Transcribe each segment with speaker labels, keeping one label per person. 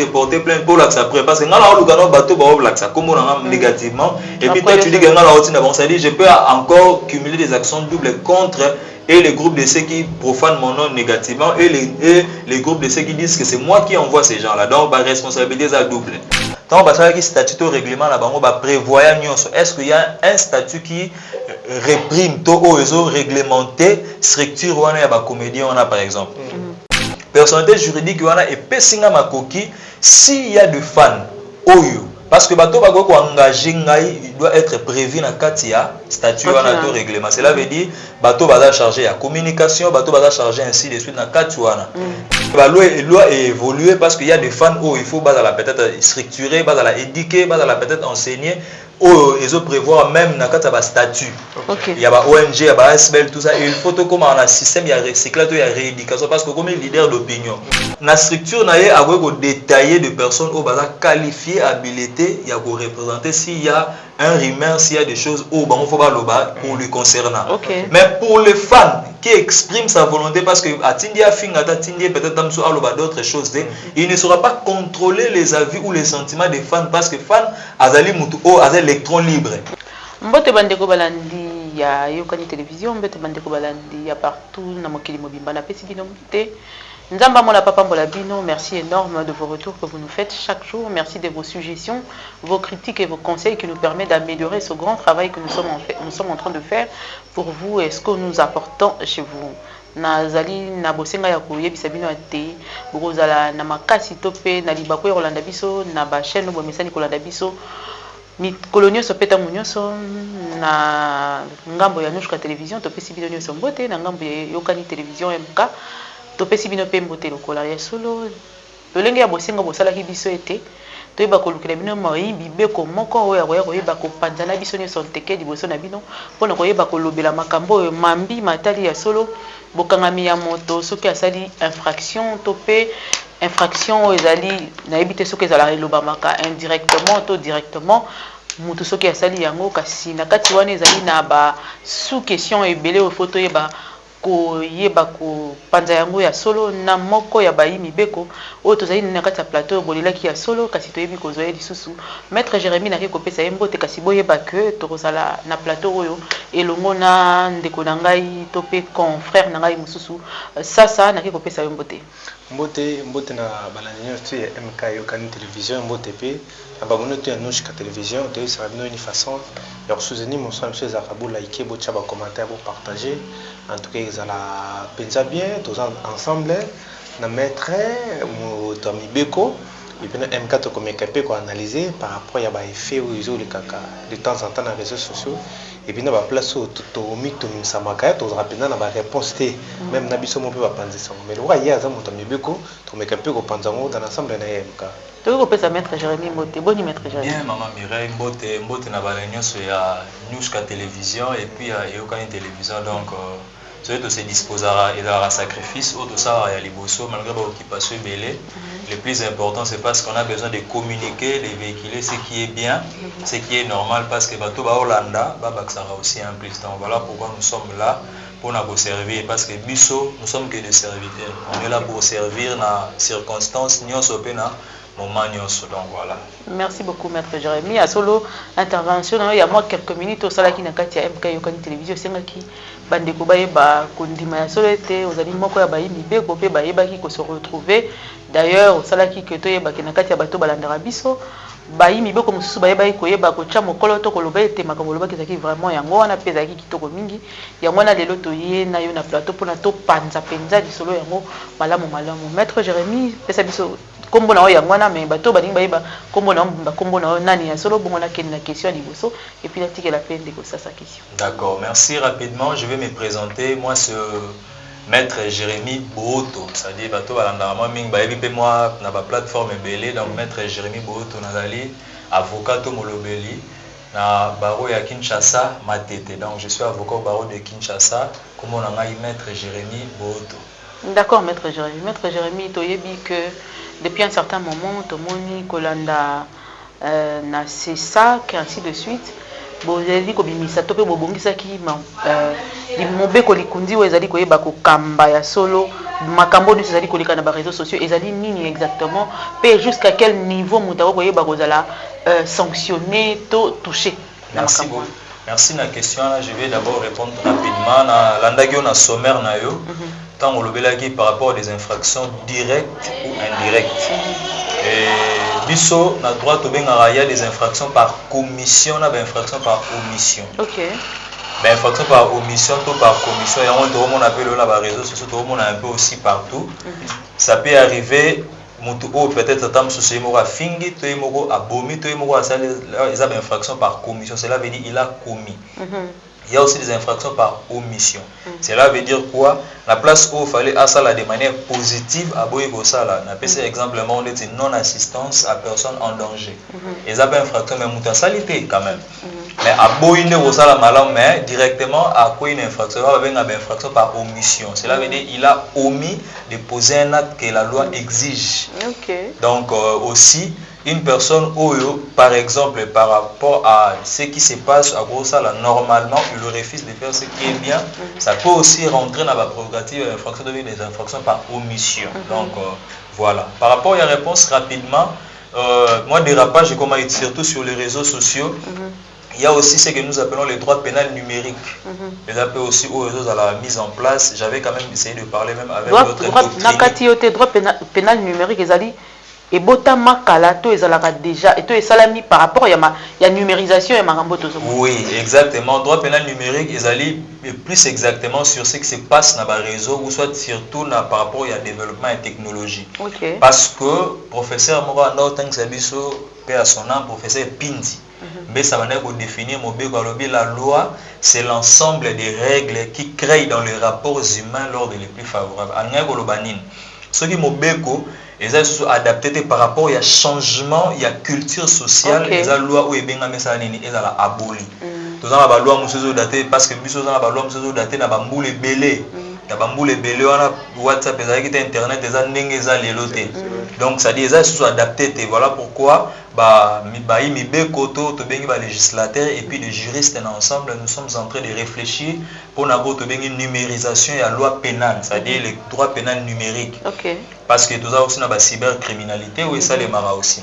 Speaker 1: te porter plainte pour l'accès après parce que ngala olukano bateau ba l'accès comme on négativement et puis toi tu dis que ngala otine bon ça dit je peux encore cumuler des actions doubles contre et les groupes de ceux qui profanent mon nom négativement et les groupes de ceux qui disent que c'est moi qui envoie ces gens là donc ma responsabilité est double. Donc parce que statut au règlement là bango ba prévoyant est-ce qu'il y a un statut qui réprime to ozo réglementé structure wana ya ba comédien on a par exemple. Personnalité juridique wana et pesinga makoki s'il y a des fans oyo parce que bateau bako ko engager ngai il doit être prévu na katia statut wana to règlement cela veut dire bateau baza chargé ya communication bateau baza chargé ainsi de suite na katia wana la loi évoluer parce qu'il y a des fans où il faut bazala peut-être structurer bazala éduquer bazala peut-être enseigner où ils ont prévoir même na kata ba statut il y a ba ONG il y a ba SBL tout ça et il faut tout comme un système il y a recyclage il y a rééducation parce que comme leader d'opinion na structure na ye a ko détailler de personnes au baza qualifié habilité il y a ko représenter s'il y a un rumeur s'il y a des choses où bon faut pas loba pour lui concernant mais pour les fans qui expriment sa volonté parce que atindi a finga atindi peut-être tamso aloba d'autres choses il ne sera pas contrôler les avis ou les sentiments des fans parce que fans azali mutu o azali électron libre
Speaker 2: mbote bandeko balandi ya yokani télévision mbote bandeko balandi ya partout na mokili mobimba na pesi bino te nzamba mona papa mbola bino merci énorme de vos retours que vous nous faites chaque jour merci de vos suggestions vos critiques et vos conseils qui nous permettent d'améliorer ce grand travail que nous sommes en train de faire pour vous et ce que nous apportons chez vous nazali na bosenga ya koyebisa bino ate bokozala na makasi to pe na libako ya kolanda biso na ba chaîne bo mesani kolanda biso mikolo nyonso peta nyonso na ngambo ya Nushka télévision topesi bino nyonso mbote na ngambo ya yokani télévision MK topesi bino pe mbote lokola ya solo lolenge ya bosenga bosalaki biso ete toyeba kolukela bino moyimbi beko moko oyo akoya koyeba kopanzana biso nyonso nteke liboso na bino mpona koyeba kolobela makambo oyo mambi matali ya solo bokangami ya moto soki asali infraction to pe infraction oyo ezali nayebi te soki ezala elobamaka indirectement to directement mutu soki asali yango kasi na kati wana ezali na ba sous question ebele oyo fo toyeba koyeba kopanza yango ya solo na moko ya bayi mibeko oyo tozali na kati ya plateau bolelaki ya solo kasi toyebi kozwa ye lisusu maître Jérémy nake kopesa ye mbote kasi boyeba ke tokozala na plateau oyo elongo na ndeko na ngai to pe confrère na ngai mosusu sasa nake kopesa ye mbote
Speaker 3: mbote na balandi nyonso ya MK yokani télévision mbote pe na bamono to ya Nushka télévision to ça va une façon ya soutenir mon soin monsieur Zakabou liker bo tchaba commentaire bo partager en tout cas ils la pensa bien tous ensemble na maître mo Tommy Beko et puis na MK to comme capé ko analyser par rapport ya ba effet ou ils ont les caca de temps en temps dans les réseaux sociaux et puis na ba place to mito msamaka to rapidement na ba réponse même na biso mo pe ba panzisa mais le roi ya za mo Tommy Beko to me capé ko panzango dans l'ensemble na MK
Speaker 2: to ko pesa maître Jérémy Mbote boni maître Jérémy
Speaker 1: bien maman Mireille Mbote na ba nyonso ya Nushka télévision et puis ya yokani télévision donc ceux qui se disposent à un sacrifice, ou tout ça, il y a les bossos, malgré l'occupation belée. Le plus important, c'est parce qu'on a besoin de communiquer, de véhiculer ce qui est bien, ce qui est normal, parce que Bato Baolanda, Babak aussi un plus. Donc voilà pourquoi nous sommes là, pour nous servir, parce que Bisso, nous sommes que des serviteurs. On est là pour servir dans les circonstances, nous sommes moment donc voilà.
Speaker 2: Merci beaucoup maître Jérémy. À solo intervention, il y a moi quelques minutes au salaki na kati ya MK yokani télévision sengaki bandeko bayeba kondima ya solo ete ozali moko ya bayimbi be ko pe bayebaki ko se retrouver. D'ailleurs au salaki que toyeba ki na kati ya bato balandara biso bayimbi be ko mususu bayeba ko yeba ko cha mokolo to ko loba ete makambo loba ki vraiment yango wana peza ki kitoko mingi yango na lelo to ye na yo na plateau pona to panza penza di solo yango malamu maître Jérémy pesa biso kombo na yango wana mais bato balingi bayeba kombo na nani ya solo bongo na question ya liboso et puis la tique la peine de ça sa question.
Speaker 1: D'accord, merci rapidement, je vais me présenter. Moi c'est maître Jérémy Boto, c'est-à-dire bato balanda moi mingi bayebi pe moi na ba plateforme belé donc maître Jérémy Boto nazali avocat to molobeli na baro ya Kinshasa Matete. Donc je suis avocat au barreau de Kinshasa comme on a maître Jérémy Boto.
Speaker 2: D'accord maître Jérémy toyebi que depuis un certain moment, Tomoni, Kolanda, na c'est ça, ainsi de suite. Bon, j'ai dit que bimisa tope bobongisa ki limombe ko likundi wezali ko yeba ko kamba ya solo makambo de cezali koleka na ba réseaux sociaux ezali nini exactement pe jusqu'à quel niveau mutako koyeba kozala sanctionné to touché.
Speaker 1: Merci beaucoup. Merci na question là, je vais d'abord répondre rapidement na landagio na sommaire na yo. Tant on lobelaki par rapport à des infractions directes ou indirectes. Et biso na droit to benga il y a des infractions par commission na des infractions par omission.
Speaker 2: OK.
Speaker 1: Ben infraction par omission ou par commission, et tout le monde appelle là les réseaux sociaux, tout le monde un peu aussi partout. Ça peut arriver peut-être tam souci mora fingi to moko abomi to moko asali ils ont une infraction par commission, cela veut dire il a commis. Il y a aussi des infractions par omission. Cela veut dire quoi? La place où il fallait asala de manière positive à boye bosala. Na pese exemplement on dit non assistance à personne en danger. Ils ont une infraction mais muta salité quand même. Mais à boye ne bosala malam mais directement à quoi une infraction? On va une infraction par omission. Cela veut dire il a omis de poser un acte que la loi exige. Donc aussi une personne par exemple par rapport à ce qui se passe à gros ça là normalement il refuse de faire ce qui est bien, ça peut aussi rentrer dans la prérogative d'infraction des infractions par omission. Donc voilà. Par rapport à la réponse rapidement, moi dérapage comme surtout sur les réseaux sociaux. Il y a aussi ce que nous appelons les droits pénals numériques. Les appels aussi aux réseaux à la mise en place. J'avais quand même essayé de parler même avec d'autres
Speaker 2: droit pénal numérique et botama kalato ezalaka déjà et to esalami par rapport ya numérisation et makambo to.
Speaker 1: Oui, exactement. Droit pénal numérique ezali plus exactement sur ce qui se passe dans le réseau ou soit surtout par rapport à développement et technologie. Parce que professeur Mora Notang Sabiso paix à son nom, professeur Pindi. Mais ça va définir la loi, c'est l'ensemble des règles qui créent dans les rapports humains l'ordre le plus favorable. Ce qui mobeko ils sont adaptés par rapport à changement, il y a culture sociale, il y a loi où il y a aboli. Tout ça la loi musuzo daté parce que biso la loi musuzo daté na bamboule belé. Na bamboule belé on a WhatsApp et internet des ndenge za leloté. Donc ça dit ils sont adaptés voilà pourquoi mi bekoto to bengi ba législateur et puis les juristes ensemble nous sommes en train de réfléchir pour n'avoir to bengi numérisation et la loi pénale, c'est-à-dire le droit pénal numérique. Parce que tout ça aussi na ba cybercriminalité ou ça les mara aussi.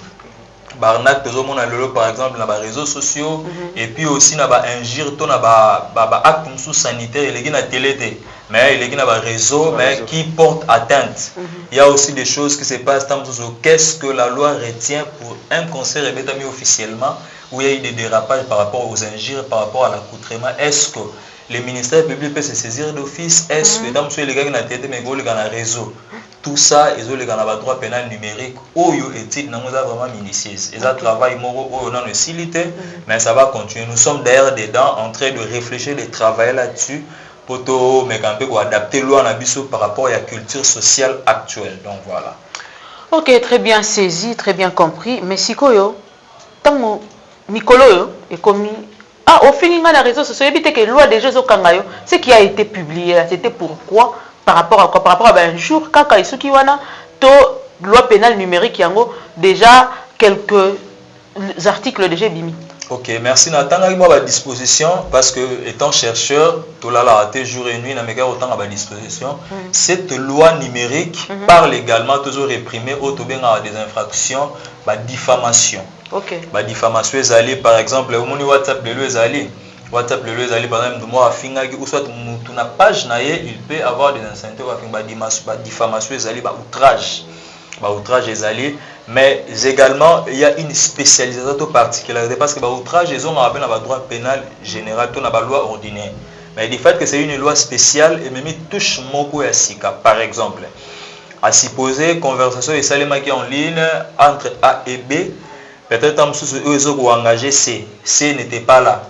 Speaker 1: Barnac par exemple dans les réseaux sociaux et puis aussi dans les injures dans les actes sanitaires et les télé mais il y a des réseaux mais qui portent atteinte. Il y a aussi des choses qui se passent dans qu'est-ce que la loi retient pour un conseil mis officiellement où il y a eu des dérapages par rapport aux injures, par rapport à l'accoutrement. Est-ce que le ministère public peut se saisir d'office? Est-ce que dans les gars qui ont été mais dans le réseau? Tout ça, ils ont le droit pénal numérique. Où ils études vraiment minutieuse. Ils travaillent dans le silité, mais ça va continuer. Nous sommes d'ailleurs dedans en train de réfléchir, de travailler là-dessus pour adapter la loi par rapport à la culture sociale actuelle. Donc voilà.
Speaker 2: Ok, très bien saisi, très bien compris. Mais si koyo, tant Nicolo est commis. Au final, dans les réseaux sociaux, il y a une loi déjà ce qui a été publié, c'était pourquoi? Par rapport à quoi? Par rapport à un jour, quand il y a une loi pénale numérique, déjà quelques articles déjà bimi.
Speaker 1: Ok, merci Nathan. À ma disposition, parce que étant chercheur, tout là jour et nuit, autant à ma disposition. Cette loi numérique parle également toujours réprimer des infractions, diffamation. Diffamation est par exemple, au WhatsApp de l'USALI. WhatsApp le lieu par exemple de moi ou soit na page naie il peut avoir des incendies diffamation outrage mais également il y a une spécialisation particulière parce que outrage ils ont rappelé dans le droit pénal général dans la loi ordinaire mais du fait que c'est une loi spéciale et même touche moko ya sika par exemple à supposer conversation et salemaki en ligne entre A et B peut-être eux ont engagé C n'était pas là.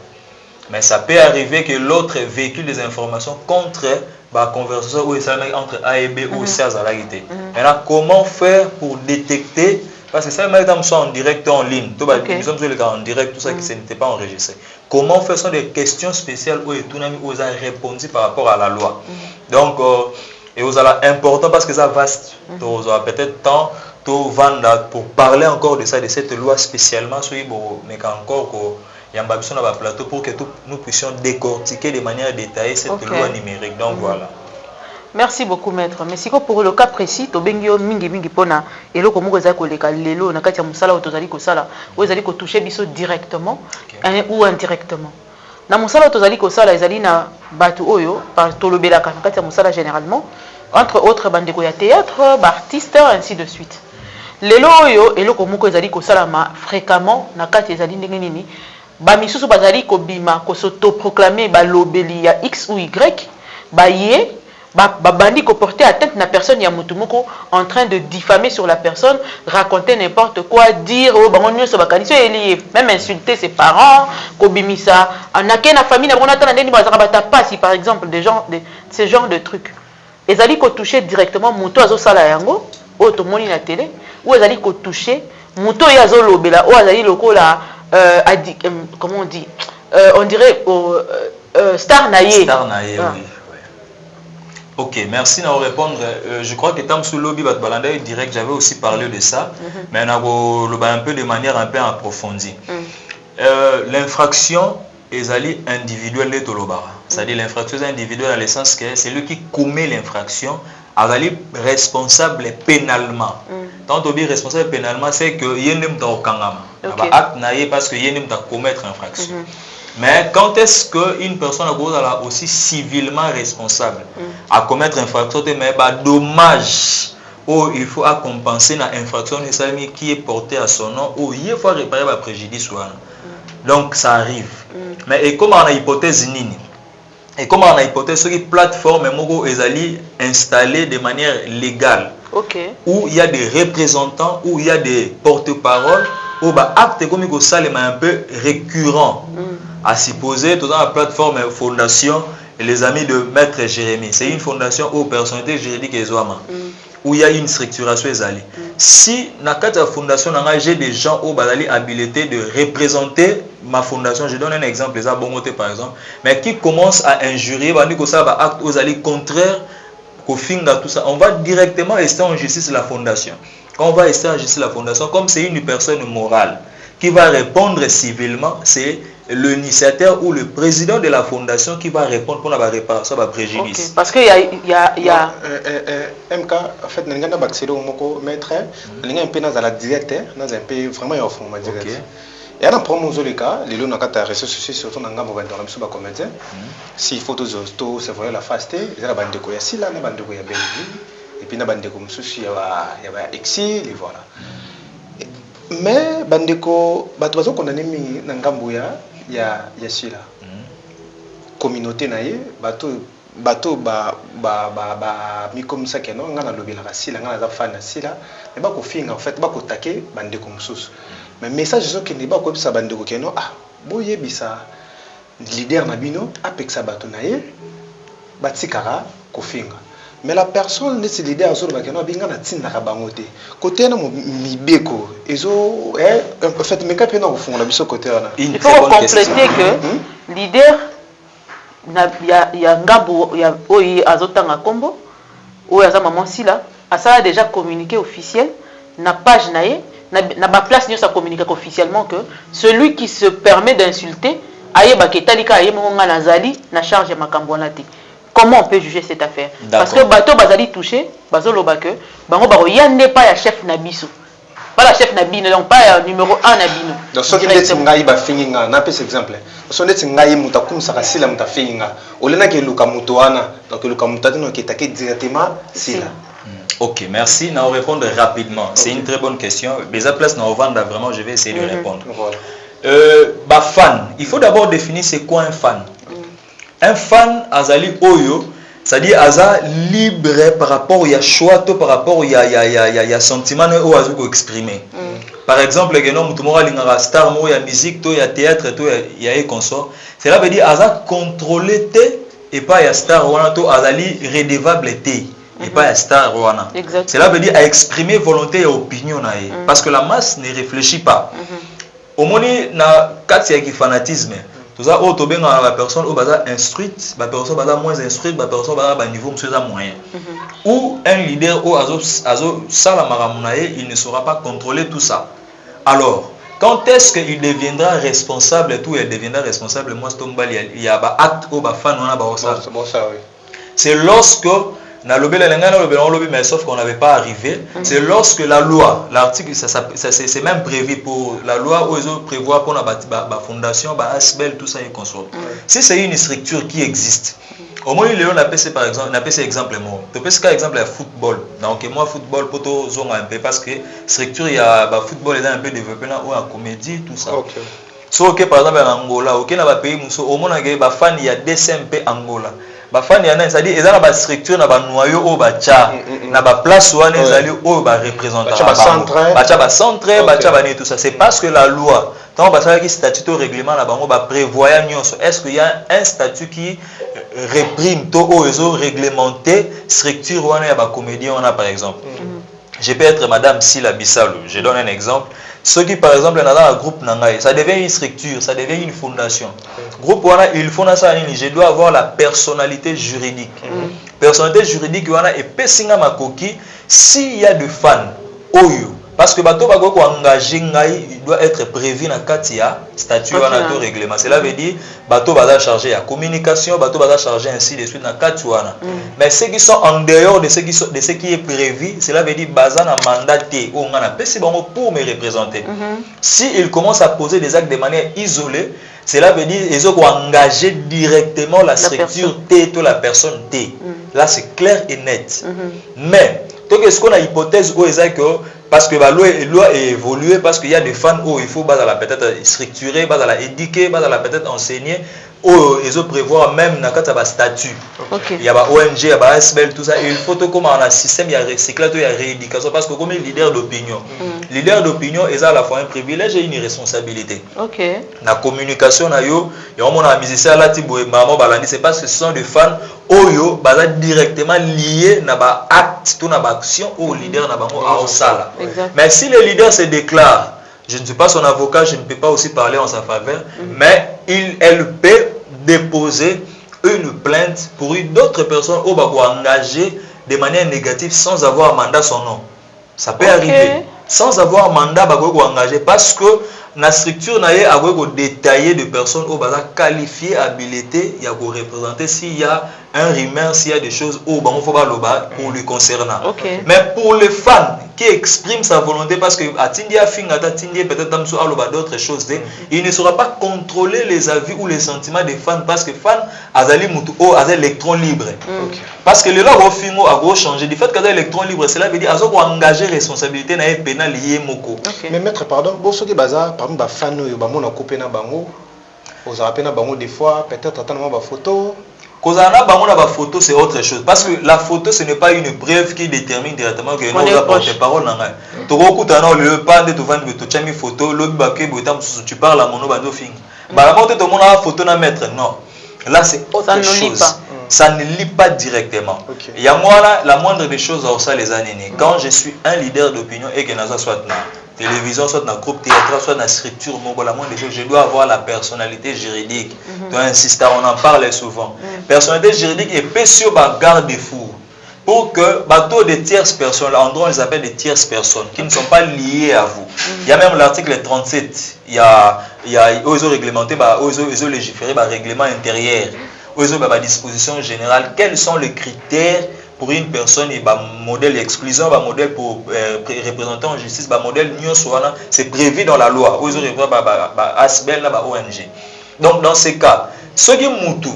Speaker 1: Mais ça peut arriver que l'autre véhicule des informations contre la conversation entre A et B ou C à la réalité. Maintenant, comment faire pour détecter? Parce que ça, nous sommes en direct en ligne. Nous sommes en direct, tout ça qui n'était pas enregistré. Comment faire? Ce sont des questions spéciales où vous avez répondu par rapport à la loi. Donc, et vous avez important parce que ça vaste. Vous avez peut-être temps pour parler encore de ça, de cette loi spécialement, mais encore il y a un plateau pour que nous puissions décortiquer de manière détaillée cette loi numérique. Donc voilà.
Speaker 2: Merci beaucoup, maître. Mais si pour le cas précis, to bengio mingi pona et lo komo kozali koleka lelo na kati ya musala o tozali kosala o ezali ko toucher biso directement ou indirectement. Na musala o tozali kosala ezali na batu oyo par tolobelaka na kati ya musala généralement entre autres bandeko ya théâtre, artistes ainsi de suite. Lelo oyo eloko moko ezali kosala ma fréquemment na kati ezali ndenge nini ba misusu bazali ko bima ko s'autoproclamer ba lobeli ya X ou Y ba ye bandi ko porter atteinte na personne ya mutu moko en train de diffamer sur la personne, raconter n'importe quoi, dire oh bango nyonso bakanisi elié, même insulter ses parents, ko bimisa anake na famille na bona tana ndeni bazaka bata pasi par exemple des gens de ce genre de trucs. Ezali ko toucher directement mutu azo sala yango o to moni na télé ou ezali ko toucher mutu ya zo lobela o azali lokola comment on dit on dirait star naie.
Speaker 1: Star naie, oui. Ok, merci de répondre. Je crois que tant sous lobby Batbalanda direct, j'avais aussi parlé de ça, mais on a un peu de manière un peu approfondie. L'infraction est individuelle de Tolobara. C'est-à-dire l'infraction est individuelle dans le sens que c'est lui qui commet l'infraction, est responsable pénalement. Tant que responsable pénalement, c'est que il y a un acte parce qu'il y a un commettre infraction. Mais quand est-ce qu'une personne est aussi civilement responsable à commettre une infraction, mais dommage, ou il faut compenser l'infraction qui est portée à son nom, ou il faut réparer le préjudice. Donc ça arrive. Mais et comme on a hypothèse nini, et comme on a hypothèse sur une plateforme est installée de manière légale, où il y a des représentants, où il y a des porte-paroles, où acte comme il est un peu récurrent. À supposer, dans la plateforme fondation les amis de Maître Jérémy. C'est une fondation aux personnalités juridiques et où il y a une structuration. Si dans la fondation, j'ai des gens au Badali habilités de représenter ma fondation, je donne un exemple, par exemple, mais qui commencent à injurier, acte aux alliés contraires, tout ça, on va directement rester en justice la fondation. Quand on va rester en justice la fondation, comme c'est une personne morale qui va répondre civilement, c'est l'initiateur ou le président de la fondation qui va répondre pour la réparation de la préjudice.
Speaker 2: Parce qu'il y a...
Speaker 3: MK, en fait, nous avons accédé au mot maître, nous avons un peu dans la directe, nous avons un peu vraiment au fond de la directe. Et à la promo de cas, les gens qui ont réseaux sociaux, surtout dans les comédiens, si photos c'est vrai la faste, ils ont la bande de Koyasi, la bande de Koyabelli, et puis la bande de Koumsouchi, il y a exil, et voilà. Mais bandeko batozo condamné mi nangambouya ya sila communauté naie bato ba mi comme ça que non ngana lobela sila ngana za fana sila mais ba ko finga en fait ba ko taquer bandeko mususu mais message zo que ne ba ko bisa bandeko que non ah boye bisa leader na bino apeksa bato naie batikara ko finga. Mais la personne, c'est l'idée à ce que nous avons dit côté mibeko, en fait, mais quand on fond la côté
Speaker 2: il faut compléter que leader, il y a ngabo, il y a oyi azotanga kombo, ou ya maman sila, ça a déjà communiqué officiel, na page naie, na ba place nous a communiqué officiellement que celui qui se permet d'insulter, aye ba ketalika aye mo ngana zali na charge makambo nati. Comment on peut juger cette affaire? Parce que bateau bazali touché, bazolo bake, bango baro yande pas ya chef nabiso. Pas la chef nabino, donc pas ya numéro 1 nabino.
Speaker 3: Donc ce qui est ngai ba finginga, na pes exemple. Ce qui est ngai muta kumsaka sila muta finginga. Olena ke luka mutoana, donc luka mutadino qui attaqué directement sila.
Speaker 1: Ok, merci. Nous répondre rapidement. C'est une très bonne question. Mais à place nous vendre vraiment, je vais essayer de répondre. Voilà. Fan, il faut d'abord définir c'est quoi un fan. Un fan azali oyo, c'est-à-dire aza libre par rapport au choix, par rapport il y a sentiment ou azu ko exprimer. Par exemple, que non mutumora lingara star mo ya musique, to ya théâtre, to ya et consort. Cela veut dire aza contrôler té et pas ya star wana to azali redevable té et pas ya star wana. Cela veut dire à exprimer volonté et opinion na ye parce que la masse ne réfléchit pas. Au moni na kati ya fanatisme. Tout ça, au tobenga la personne au bazar instruite, la personne bazar moins instruite, la personne bazar niveau monsieur moyen. Ou un leader au azo sala maramunaye, il ne saura pas contrôler tout ça. Alors, quand est-ce qu'il deviendra responsable et tout, il deviendra responsable, moi il y a un acte au bafan on a ça. C'est lorsque mais sauf qu'on n'avait pas arrivé. C'est lorsque la loi, l'article, c'est même prévu pour la loi où ils prévoient pour la fondation, ASBEL, tout ça est construit. Si c'est une structure qui existe, au moins il y a par exemple, on a fait exemple moi. Tu peux par exemple le football. Donc moi football pour tout un peu parce que structure il y a football est un peu développé là ou en comédie tout ça.
Speaker 3: Okay.
Speaker 1: So que par exemple en Angola, OK na ba pays muso au moins ba fan il y a DCMP Angola. Ba fan ya na c'est-à-dire ils ont ba structure na ba noyau au ba cha na ba place wana ezali au ba représentant ba centre ba cha ba tout ça c'est parce que la loi tant ba ça qui statut au règlement là bango ba prévoyant nyonso est-ce qu'il y a un statut qui réprime to ozo réglementé structure wana ya ba comédien on a par exemple je peux être madame Sila Bissalo, je donne un exemple. Ceux qui par exemple dans un groupe nangai, ça devient une structure, ça devient une fondation. Groupe wana il faut ça je dois avoir la personnalité juridique. Personnalité juridique wana et pesinga makoki s'il y a des fans oyo parce que bato bako ko engager ngai il doit être prévu dans katia statut wana to règlement. Cela veut dire bato baza chargé à communication, bato baza chargé ainsi de suite dans katia wana. Mais ceux qui sont en dehors de ce qui est prévu, cela veut dire baza na mandaté ou ngana pesi bango pour me représenter. Si ils commencent à poser des actes de manière isolée, cela veut dire ils ont engagé directement la structure T to la personne T. Là c'est clair et net. Mais donc est-ce qu'on a hypothèse où est que parce que la loi est évoluée parce qu'il y a des fans où il faut peut-être structurer, éduquer, peut-être enseigner, où ils ont prévoir même dans le statut. Il y a ONG, il y a ASBEL, tout ça. Il faut que comme un système, il y a recyclage, il y a rééducation parce que comme leader d'opinion, leader d'opinion, ils ont à la fois un privilège et une responsabilité. La communication, il y a un musicien là, c'est parce que ce sont des fans oyo baza directement liés na ba acte tout na ba action au leader na bango a osala. Mais si le leader se déclare, je ne suis pas son avocat, je ne peux pas aussi parler en sa faveur, mais elle peut déposer une plainte pour une autre personne ou ba engager de manière négative sans avoir mandat son nom. Ça peut arriver sans avoir mandat ba engager parce que la structure n'a pas détaillé de personnes où baza qualifiées habilité il y a pour représenter s'il y a un rumeur, s'il y a des choses où il faut loba pour lui concernant. Mais pour les fans qui expriment sa volonté parce que atindia fingata tindia peut-être tamso aloba d'autres choses, il ne saura pas contrôler les avis ou les sentiments des fans parce que fans azali mutu o azali électron libre. Parce que le là au fingo a go changer du fait qu'azali électron libre cela veut dire azo engager responsabilité na pénal lié moko.
Speaker 3: Mais maître pardon, bo soki baza parmi ba fan yo ba mona couper na bango, aux rappels na bango des fois peut-être attendre ba photo.
Speaker 1: Quand on a une photo, c'est autre chose. Parce que la photo, ce n'est pas une preuve qui détermine directement que nous avons porte-parole. Tu parles à mon photo. Non. Là, c'est autre chose. Ça ne lit pas directement. Il y a moi, la moindre des choses, les années. Quand je suis un leader d'opinion et que nous soit télévision, soit dans le groupe théâtral, soit dans la structure, je dois avoir la personnalité juridique. Tu insistes, on en parle souvent. Personnalité juridique et peut sur ma garde-fou. Pour que bateau de tierces personnes, en droit on les appelle des tierces personnes, qui ne sont pas liées à vous. Il y a même l'article 37, il y a ils ont réglementé, ils ont légiféré, règlement intérieur, ils ont disposition générale, quels sont les critères pour une personne et modèle exclusion, modèle pour représenter en justice, modèle c'est prévu dans la loi. Ils ont ASBEL, ONG. Donc dans ces cas, ceux qui moutou,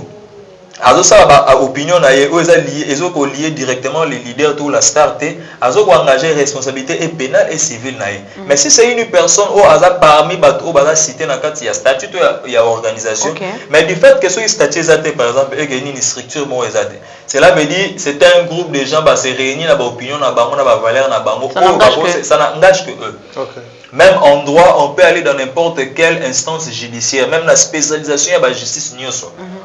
Speaker 1: opinion ils ont lié directement les leaders tout la star ils ont engagé responsabilité et pénale et civile mais si c'est une personne au hasard parmi bateau cité dans il y a statut il y a organisation mais du fait que ce statut par exemple et une structure cela veut dire c'est un groupe de gens se réunir dans opinion na bango na valeur na bango ça n'engage que eux. Même en droit, on peut aller dans n'importe quelle instance judiciaire, même la spécialisation de la justice.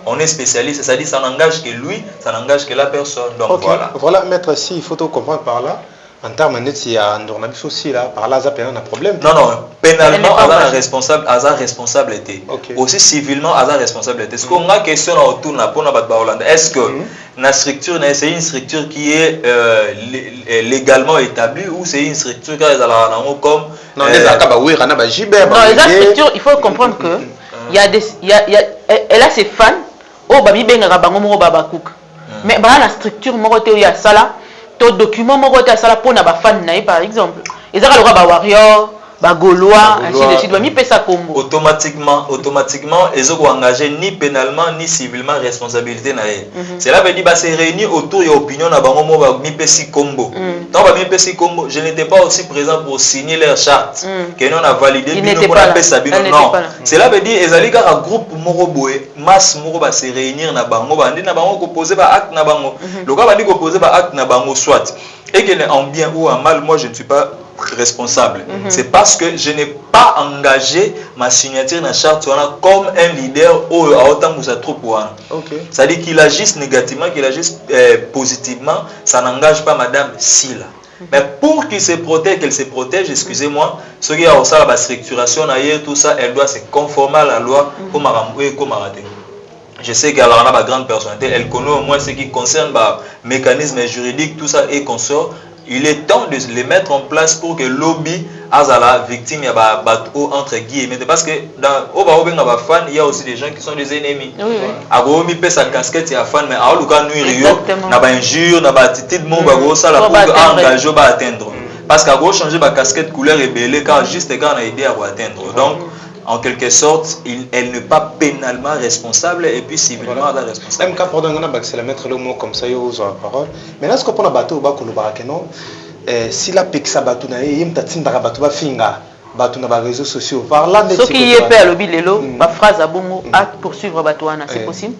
Speaker 1: On est spécialiste, c'est-à-dire ça n'engage que lui, ça n'engage que la personne. Donc
Speaker 3: voilà, maître, si il faut tout comprendre par là, en termes de si un aussi là, par là, ça peut un problème.
Speaker 1: Non, pénalement, Azar responsabilité. Aussi civilement, Azar responsabilité. Est-ce qu'on a une question autour de est-ce que la structure, c'est une structure qui est légalement établie ou c'est une structure qui est comme
Speaker 2: non, la structure, il faut comprendre que elle a ses fans au babi benga bango mo babakouk. mais bah la structure moko te ya sala to document moko te sala pour na ba fan na par exemple ezaka le ba warrior ba gaulois ainsi de suite ba mi pesa kombo
Speaker 1: automatiquement ils ont engagé ni pénalement ni civilement responsabilité na ye cela veut dire ba se réunir autour de opinion na bango mo ba mi pesi kombo donc ba mi pesi kombo je n'étais pas aussi présent pour signer leur charte que non a validé bino na pesa bino non cela veut dire ezali ka groupe moko boye masse moko ba se réunir na bango ba ndi na bango ko poser ba acte na bango le gars ba dit ko poser ba acte na bango soit et que en bien ou en mal moi je ne suis pas responsable. C'est parce que je n'ai pas engagé ma signature dans la charte comme un leader ou à autant que ça trouve. C'est-à-dire qu'il agisse négativement, qu'il agisse positivement, ça n'engage pas Madame Silla. Mais pour qu'il se protège, qu'elle se protège, excusez-moi, ce qui a aussi la structuration, tout ça, elle doit se conformer à la loi comme je sais qu'elle a une grande personnalité, elle connaît au moins ce qui concerne le mécanisme juridique, tout ça, et qu'on sort. Il est temps de les mettre en place pour que lobby à la victime entre guillemets parce que dans fan il y a aussi des gens qui sont des ennemis. Agomi peut sa casquette ya fan mais à luka nuirio na ba injure na ba attitude mon bago ça la pour engager ba atteindre parce qu'ago changer ba casquette couleur et belé quand juste quand on a idée à atteindre. Donc en quelque sorte, elle n'est pas pénalement responsable et puis civilement responsable.
Speaker 3: MK, pardon, on a mettre le mot comme ça, il y a la parole. Mais là, ce qu'on a bateau, si la pexa bateau, il y a une tatine de bateau, finga, bateau dans les réseaux sociaux. Par là,
Speaker 2: ce qui est fait à l'obile, ma phrase à bon à poursuivre bateau, c'est possible?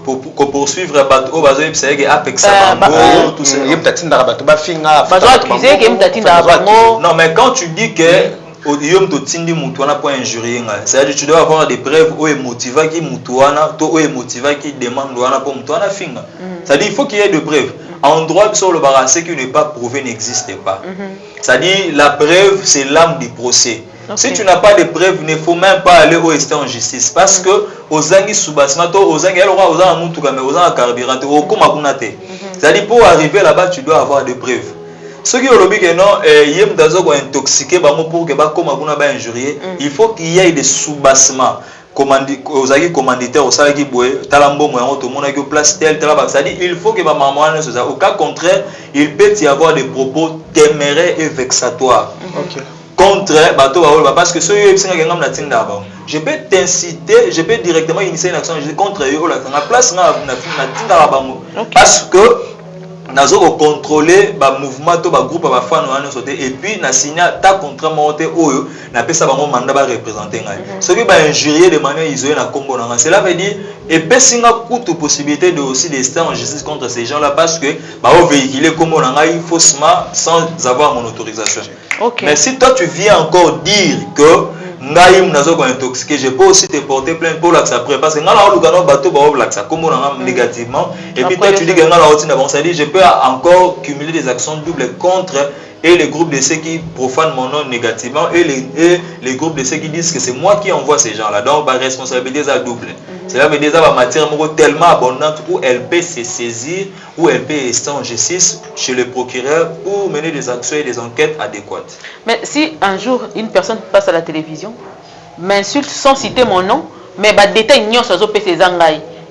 Speaker 1: Pour poursuivre bateau, c'est que apexa bango, tout ça.
Speaker 3: Il y a une tatine de bateau, finga.
Speaker 1: Non, mais quand tu dis que c'est-à-dire tu dois avoir des preuves où est motivé qui mutouana to est motivé qui demande pour mutouana finga. C'est-à-dire il faut qu'il y ait des preuves. En droit sur le barrage, ce qui n'est pas prouvé n'existe pas. C'est-à-dire la preuve c'est l'âme du procès. Si tu n'as pas de preuves, il ne faut même pas aller au en justice parce que aux angi soubassement aux angi alors aux angi mutuka mais aux angi carburant au komakunate. C'est-à-dire pour arriver là-bas tu dois avoir des preuves. Ce qui est le but, intoxiqué pour que injurier, il faut qu'il y ait des soubassements. Commanditaires au salaire qui boit, talambo moyen tout le monde a place tel c'est-à-dire il faut que maman au cas contraire, il peut y avoir des propos téméraires et vexatoires. Contre bateau parce que ce je peux t'inciter, je peux directement initier une action contre eux la place parce que nazo contrôler ba mouvement to ba groupe ba fan wana sauter et puis na signer ta contrat monté oyo na pesa bango mandat ba représenter ngai ce qui ba injurier de manière isolée na kombo na cela veut dire et pesinga coûte possibilité de aussi des stars en justice contre ces gens là parce que ba o véhiculer kombo na ngai faussement sans avoir mon autorisation. Mais si toi tu viens encore dire que ngai mnazo ko intoxiqué, je peux aussi te porter plainte pour l'accès après parce que ngala olugano bateau ba l'accès comme on a négativement et puis toi tu dis que ngala otina bon ça dit je peux encore cumuler des actions doubles contre et les groupes de ceux qui profanent mon nom négativement et les groupes de ceux qui disent que c'est moi qui envoie ces gens là donc ma responsabilité est double. Cela veut dire la matière tellement abondante où elle peut se saisir où elle peut rester en justice chez le procureur pour mener des actions et des enquêtes adéquates.
Speaker 2: Mais si un jour une personne passe à la télévision, m'insulte sans citer mon nom, mais détail n'y a pas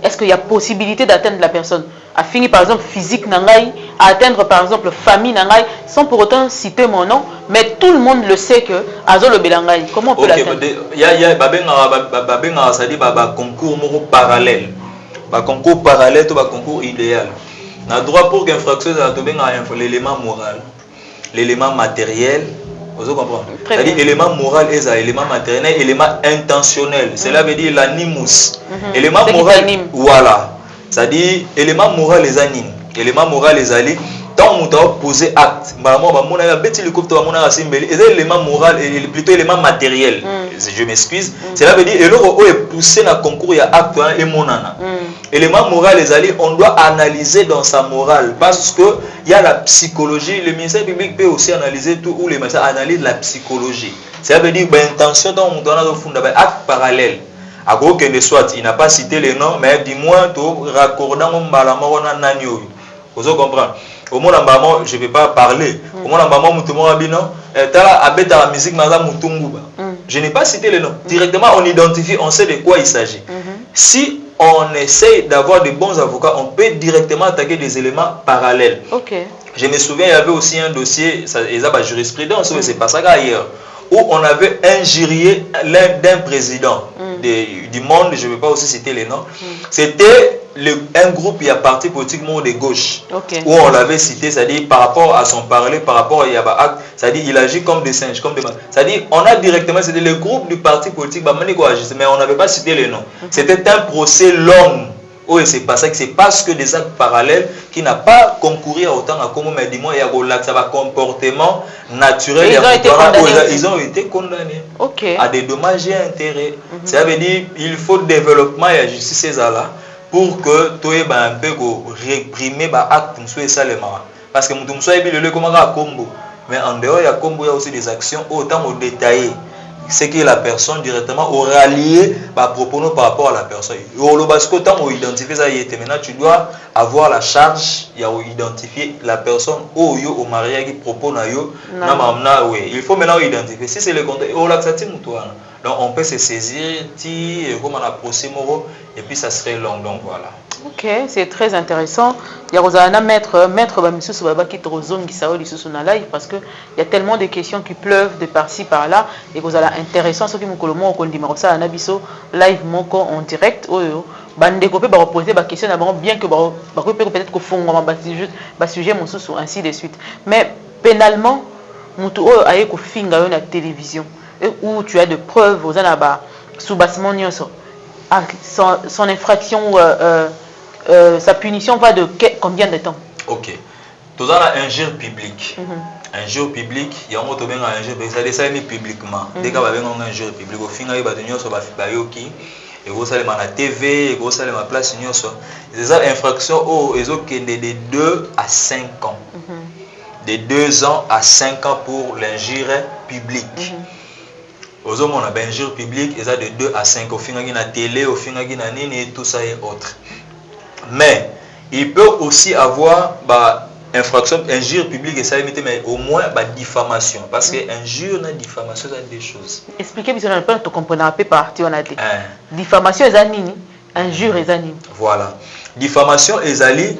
Speaker 2: est-ce qu'il y a possibilité d'atteindre la personne à finir par exemple physique nangai, à atteindre par exemple famille nangai, sans pour autant citer mon nom, mais tout le monde le sait que Azolo Belangai. Comment on peut l'atteindre?
Speaker 1: Il y a ça dit concours parallèle, concours parallèle ou concours idéal. On a droit pour qu'un fracture soit l'élément moral, l'élément matériel. Vous comprenez? C'est-à-dire l'élément moral et l'élément matériel, l'élément intentionnel. Cela veut dire l'animus. L'élément moral, voilà. C'est-à-dire l'élément moral les animes. L'élément moral les alliés. Tant que tu as posé acte, l'élément moral et plutôt l'élément matériel. Je m'excuse. Cela veut dire que l'eau est poussé dans le concours, il y a acte et monana. L'élément moral les alliés, on doit analyser dans sa morale parce que il y a la psychologie. Le ministère public peut aussi analyser tout où les messages analysent la psychologie. Cela veut dire que l'intention dans mon acte parallèle. À quoi que ne soit, il n'a pas cité les noms, mais du moins, tout raccordant mon balamorona nanyo. Vous comprenez? Au moins, je ne vais pas parler. Au moins, je n'ai pas cité les noms. Directement, on identifie, on sait de quoi il s'agit. Si on essaie d'avoir de bons avocats, on peut directement attaquer des éléments parallèles.
Speaker 2: Ok.
Speaker 1: Je me souviens, il y avait aussi un dossier, ça y a jurisprudence, c'est pas ça ailleurs, où on avait injurié l'un d'un président du monde, je ne vais pas aussi citer les noms. C'était un groupe, il y a parti politiquement de gauche, où on l'avait cité, c'est-à-dire par rapport à son parler, par rapport à Yaba, c'est-à-dire il agit comme des singes, comme des... C'est-à-dire on a directement, c'était le groupe du parti politique, mais on n'avait pas cité les noms. C'était un procès long. Oui, c'est pas ça, c'est parce que des actes parallèles qui n'ont pas concouru à autant à comment, mais dis-moi, il y a un comportement naturel. Ils ont été condamnés à des dommages et intérêts. Ça veut dire qu'il faut le développement et la justice là pour que tu aies un peu réprimer les actes et ça les marins. Parce que nous sommes le comment à Combo. Mais en dehors, il y a Combo, il y a aussi des actions autant au détaillé. C'est que la personne directement aura lié par rapport à la personne. Maintenant, tu dois avoir la charge d'identifier la personne au mariage qui propose. Il faut maintenant identifier. Si c'est le contexte, donc on peut se saisir, comme on a procès et puis ça serait long. Donc voilà.
Speaker 2: Ok, c'est très intéressant. Il y a un maître parce qu'il y a tellement de questions qui pleuvent de par-ci par-là et vous allez intéressant ce qui me colle moi live en direct bande copé va poser des questions d'abord bien que peut-être qu'au fond on va sujet mon sous ainsi de suite. Mais pénalement mutu oyo aye ko finga na télévision où tu as de preuves aux anaba sous bassement nyonso son infraction sa punition va de combien de temps?
Speaker 1: Ok. Tout ça un injure public. Injure public, il y a un autre bien injure public, ça descend publiquement. Dès qu'on va bien un injure public, au final il va tenir sur la bayoki et vous allez à la TV, et vous allez à la place union sur. Ces infractions ils ont de 2 à 5 ans. De 2 ans à 5 ans pour l'injure publique. Aux hommes, on a injure publique, ils ont de 2 à 5 ans. Au final, il y a la télé, au final, il y a nini et tout ça et autres. Mais il peut aussi avoir infraction, injure publique et ça limite, mais au moins diffamation. Parce que injure et diffamation, c'est des choses.
Speaker 2: Expliquez, mais on peut comprendre un peu partie, on a dit. Diffamation et nini, injure et nini.
Speaker 1: Voilà. Diffamation et zali,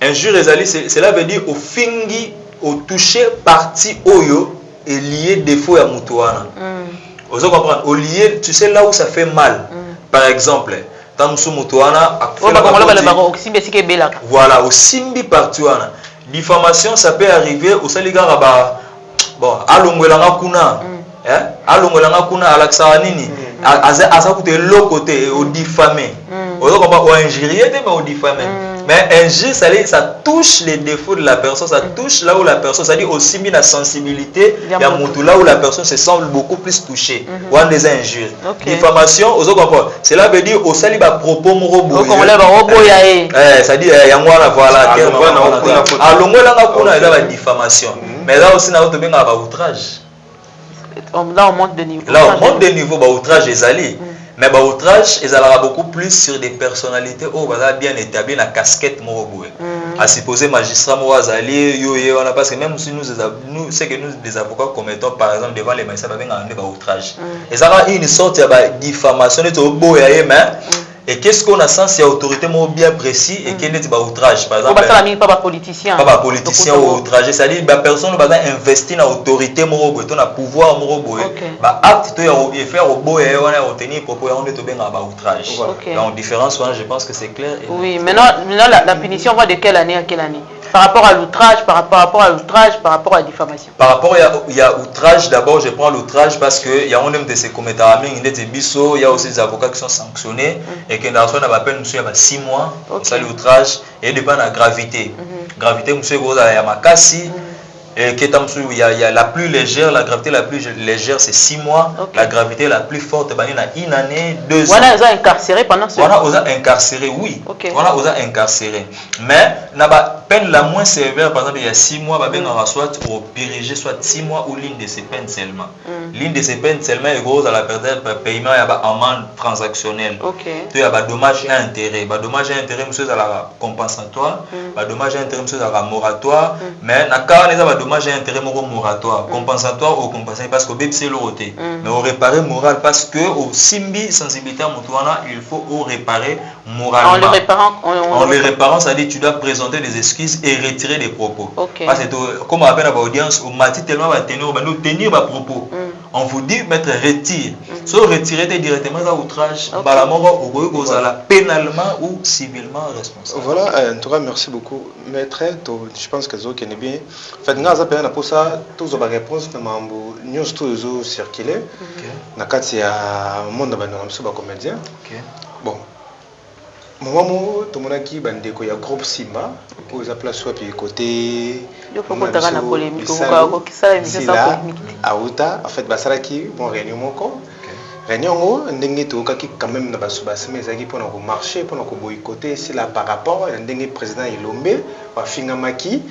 Speaker 1: injure et zali, cela veut dire au fingi, au toucher partie oyo et lié défaut à mutuana. Vous comprenez? Au lié, tu sais là où ça fait mal. Par exemple. Voilà, au simbi partuana. Diffamation, ça peut arriver au saligara bon, alongolanga kuna. Alongolanga kuna alaksaranini. Asa coûté l'autre côté au diffamé. Au injurier mais au diffamé. Mais injure, ça touche les défauts de la personne, ça touche là où la personne, ça dit aussi bien la sensibilité, il y a là où la personne se sent beaucoup plus touchée. Ou en des injures. Diffamation, cela veut dire au sali propos morobo. Ça dit il y a voilà il y a la diffamation. Mais là aussi on a bien outrage.
Speaker 2: Là on monte de niveau.
Speaker 1: Là on monte de niveau outrage et zali. Mais outrage, ils allaient beaucoup plus sur des personnalités bien établies, la casquette moroboué. À supposer magistrat Moazali, parce que même si nous, c'est que nous, des avocats commettons par exemple devant les magistrats, on a outrage. Et ça a une sorte de diffamation, et qu'est-ce qu'on a sens, c'est autorité bien précis et qu'il y a outrage. Par exemple,
Speaker 2: pas politicien.
Speaker 1: Pas politicien ou outrage. C'est-à-dire que personne ne va investir dans l'autorité, dans le pouvoir. Acte de faire au beau et on a obtenu propos on est bien à outrage. Donc, différence, je pense que c'est clair.
Speaker 2: Oui, maintenant la punition va de quelle année à quelle année? Par rapport à l'outrage, par rapport à l'outrage, par rapport à la diffamation.
Speaker 1: Par rapport il y a outrage, d'abord je prends l'outrage parce qu'il y a un de ces commettants, il y a aussi des avocats qui sont sanctionnés et qui dans son appel nous il y a 6 mois, ça l'outrage et dépend de la gravité. Gravité monsieur il y a makasi et qui il y a la plus légère, la gravité la plus légère c'est 6 mois, la gravité la plus forte c'est 1 année, 2 ans.
Speaker 2: Voilà, ils ont incarcéré pendant ce temps.
Speaker 1: Voilà, ils ont incarcéré, oui. Voilà, ils ont incarcéré. Mais la peine la moins sévère, par exemple, il y a 6 mois, soit au périger, soit 6 mois ou l'une de ces peines seulement. L'une de ces peines seulement est grosse à la période de paiement, il y a une amende transactionnelle. Il y a des dommages et intérêts. Les dommages et intérêts, monsieur, c'est la compensatoire. Les dommages et intérêts, monsieur, c'est la moratoire. Mais dans le cas où dommage et intérêt moratoire, compensatoire ou compensatoire parce que c'est le côté. Mais on réparer moral parce que au simbi sensibilité moutouana, il faut réparer moralement. En le réparant, ça dit tu dois présenter des excuses et retirer des propos. Parce que comme on appelle à l'audience, on m'a dit tellement va tenir ma propos. On vous dit mettre retire. Si vous retirez directement à outrage, la mort ou pénalement ou civilement responsable.
Speaker 3: Voilà, en tout cas, merci beaucoup. Maître, je pense que vous connaissez bien. En fait, nous avons pour ça, tous les réponses, nous avons tous circulé. Dans le il y a un monde de comédien. Bon. Moment tout le monde qui bande il y a groupe Simba aux appels soit puis côté
Speaker 2: polémique
Speaker 3: en fait basara qui bon réunion moko réunion ndenge to kaki quand même na basubasi mais ezaki pour na marcher pour na boycotter c'est là par rapport ndenge président Ilombe wa finga maki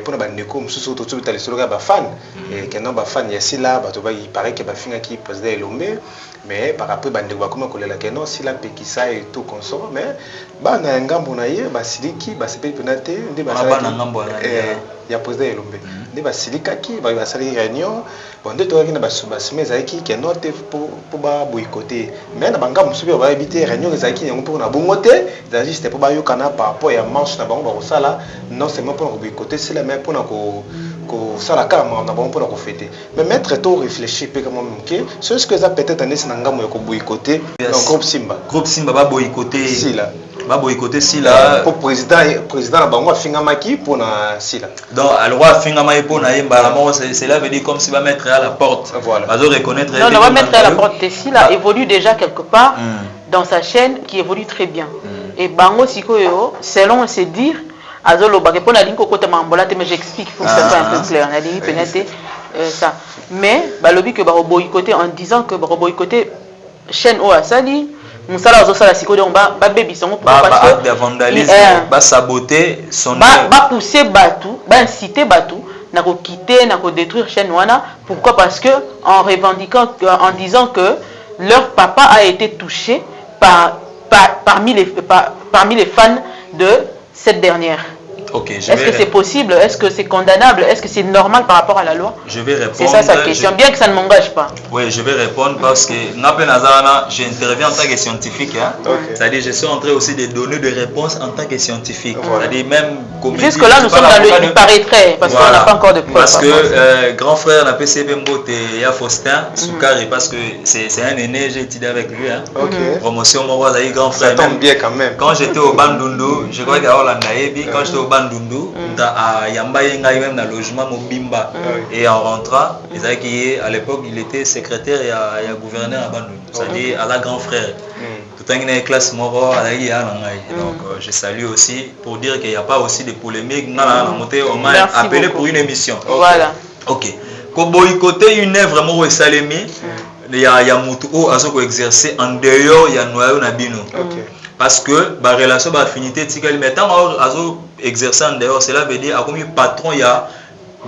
Speaker 3: pour na bandeko mususu to tubita lesolo ka ba fan et kenan ba fan ya sila bato ba il paraît que ba finga ki président Ilombe mais par rapport bandeko ba comme kolela kenan sila pekisa et tout consort mais ba na ngambo na ye ba siliki ba sepe penate ndi ba
Speaker 1: sala na ngambo na
Speaker 3: ya président Ilombe ndi ba silika ki ba sali réunion bon de to ki na ba subasi mais ezaki kenan te pour ba boycotter mais na banga musubi ba éviter réunion ezaki yango pour na bongote ezaki c'était pour ba yokana par rapport ya marche na bango ba kosala non seulement pour boycotter c'est la même pour na ko sala kama na bango pour na fêter mais mettre to réfléchir pe comment que c'est ce que ça peut-être année na ngamo ko boycotter dans groupe Simba
Speaker 1: ba boycotter
Speaker 3: sila
Speaker 1: ba boycotter sila
Speaker 3: pour président na bango finga maki pour na sila
Speaker 1: donc à loi finga maki pour na yemba la mort cela veut dire comme si va mettre à la porte
Speaker 3: voilà
Speaker 1: va reconnaître
Speaker 2: non on va mettre à la porte sila évolue déjà quelque part dans sa chaîne qui évolue très bien et bango sikoyo selon ses dires azolo ba répondre à l'inko kota mambola mais j'explique pour que ça soit un peu clair on a dit peut-être ça mais ba lobby que ba boycotter en disant que ba boycotter chaîne o asali musala ozosala sikoyo ba baby songo
Speaker 1: parce que de vandalisme ba saboter son
Speaker 2: ba pousser batou ba inciter batou na ko quitter na ko détruire chaîne wana pourquoi parce que en revendiquant en disant que leur papa a été touché parmi les fans de cette dernière.
Speaker 1: Okay,
Speaker 2: est-ce que c'est possible? Est-ce que c'est condamnable? Est-ce que c'est normal par rapport à la loi?
Speaker 1: Je vais répondre.
Speaker 2: C'est ça sa question, bien que ça ne m'engage pas.
Speaker 1: Oui, je vais répondre parce que j'interviens en tant que scientifique. Hein? Okay. C'est-à-dire je suis en train aussi de donner des réponses en tant que scientifique. Voilà. C'est-à-dire même
Speaker 2: jusque-là, nous sommes dans le paraîtrait, parce qu'on n'a pas encore de preuves.
Speaker 1: Parce que grand frère n'a pas CB Mbote et Faustin Soukari, parce que c'est un aîné, j'ai étudié avec lui. Hein? Promotion, mon grand frère.
Speaker 3: Ça tombe bien quand même.
Speaker 1: Quand j'étais au Bandundu, je crois qu'à Hollande, quand j'étais au Bandundu, à Yamba Yenga même dans le logement Mobimba. Et en rentrant, à l'époque, il était secrétaire et gouverneur à Bandundu. C'est-à-dire à la grand frère. Tout un une classe moro à la donc je salue aussi pour dire qu'il n'y a pas aussi de polémique. On m'a appelé pour une émission.
Speaker 2: Voilà.
Speaker 1: Ok. Pour boycotter une œuvre vraiment salémie, il y a Moutou à exercer en dehors, il y a Noyau Nabino. Parce que la relation d'affinité, mais tant que exercer en dehors, cela veut dire à combien patron il y a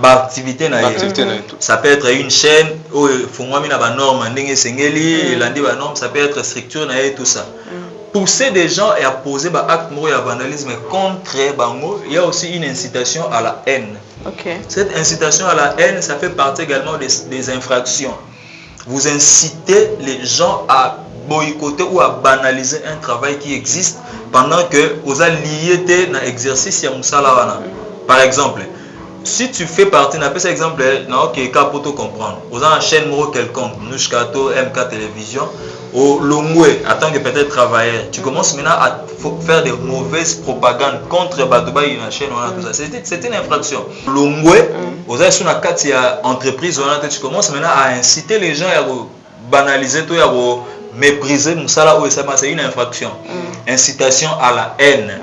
Speaker 1: activité. Ça peut être une chaîne où il faut une norme, ça peut être structure et tout ça. Pousser des gens et à poser des actes de vandalisme contre Bango, il y a aussi une incitation à la haine. Cette incitation à la haine, ça fait partie également des infractions. Vous incitez les gens à boycotter ou à banaliser un travail qui existe pendant que vous allez lier dans l'exercice. Par exemple, si tu fais partie d'un exemple, pour te comprendre, vous avez une chaîne quelconque, Nushkato, MK Télévision, au Longwe, en tant que peut-être travailleur, tu commences maintenant à faire des mauvaises propagandes contre Batouba, une chaîne, c'est une infraction. Longwe, vous avez sur une entreprise, tu commences maintenant à inciter les gens à banaliser, à mépriser, c'est une infraction. Incitation à la haine.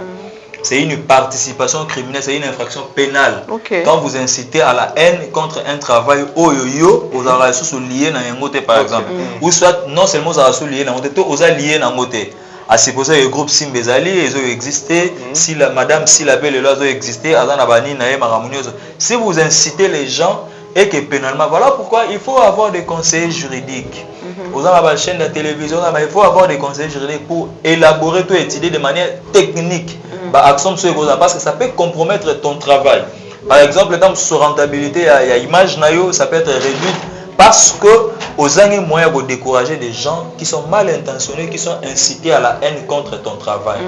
Speaker 1: C'est une participation criminelle, c'est une infraction pénale. Quand vous incitez à la haine contre un travail vous allez se lier dans un côté par exemple. Ou soit non seulement vous allez se lier dans un côté, vous allez lier dans un côté. À supposer que le groupe Simbezali, ils ont existé, si la madame Silabel et là ont existé, si vous incitez les gens et que pénalement, voilà pourquoi il faut avoir des conseillers juridiques. Vous avez la chaîne de télévision, il faut avoir des conseillers juridiques pour élaborer tout étudier de manière technique. Parce que ça peut compromettre ton travail. Par exemple, dans sa rentabilité, il y a image nayo, ça peut être réduite parce que aux années moyens de décourager des gens qui sont mal intentionnés, qui sont incités à la haine contre ton travail.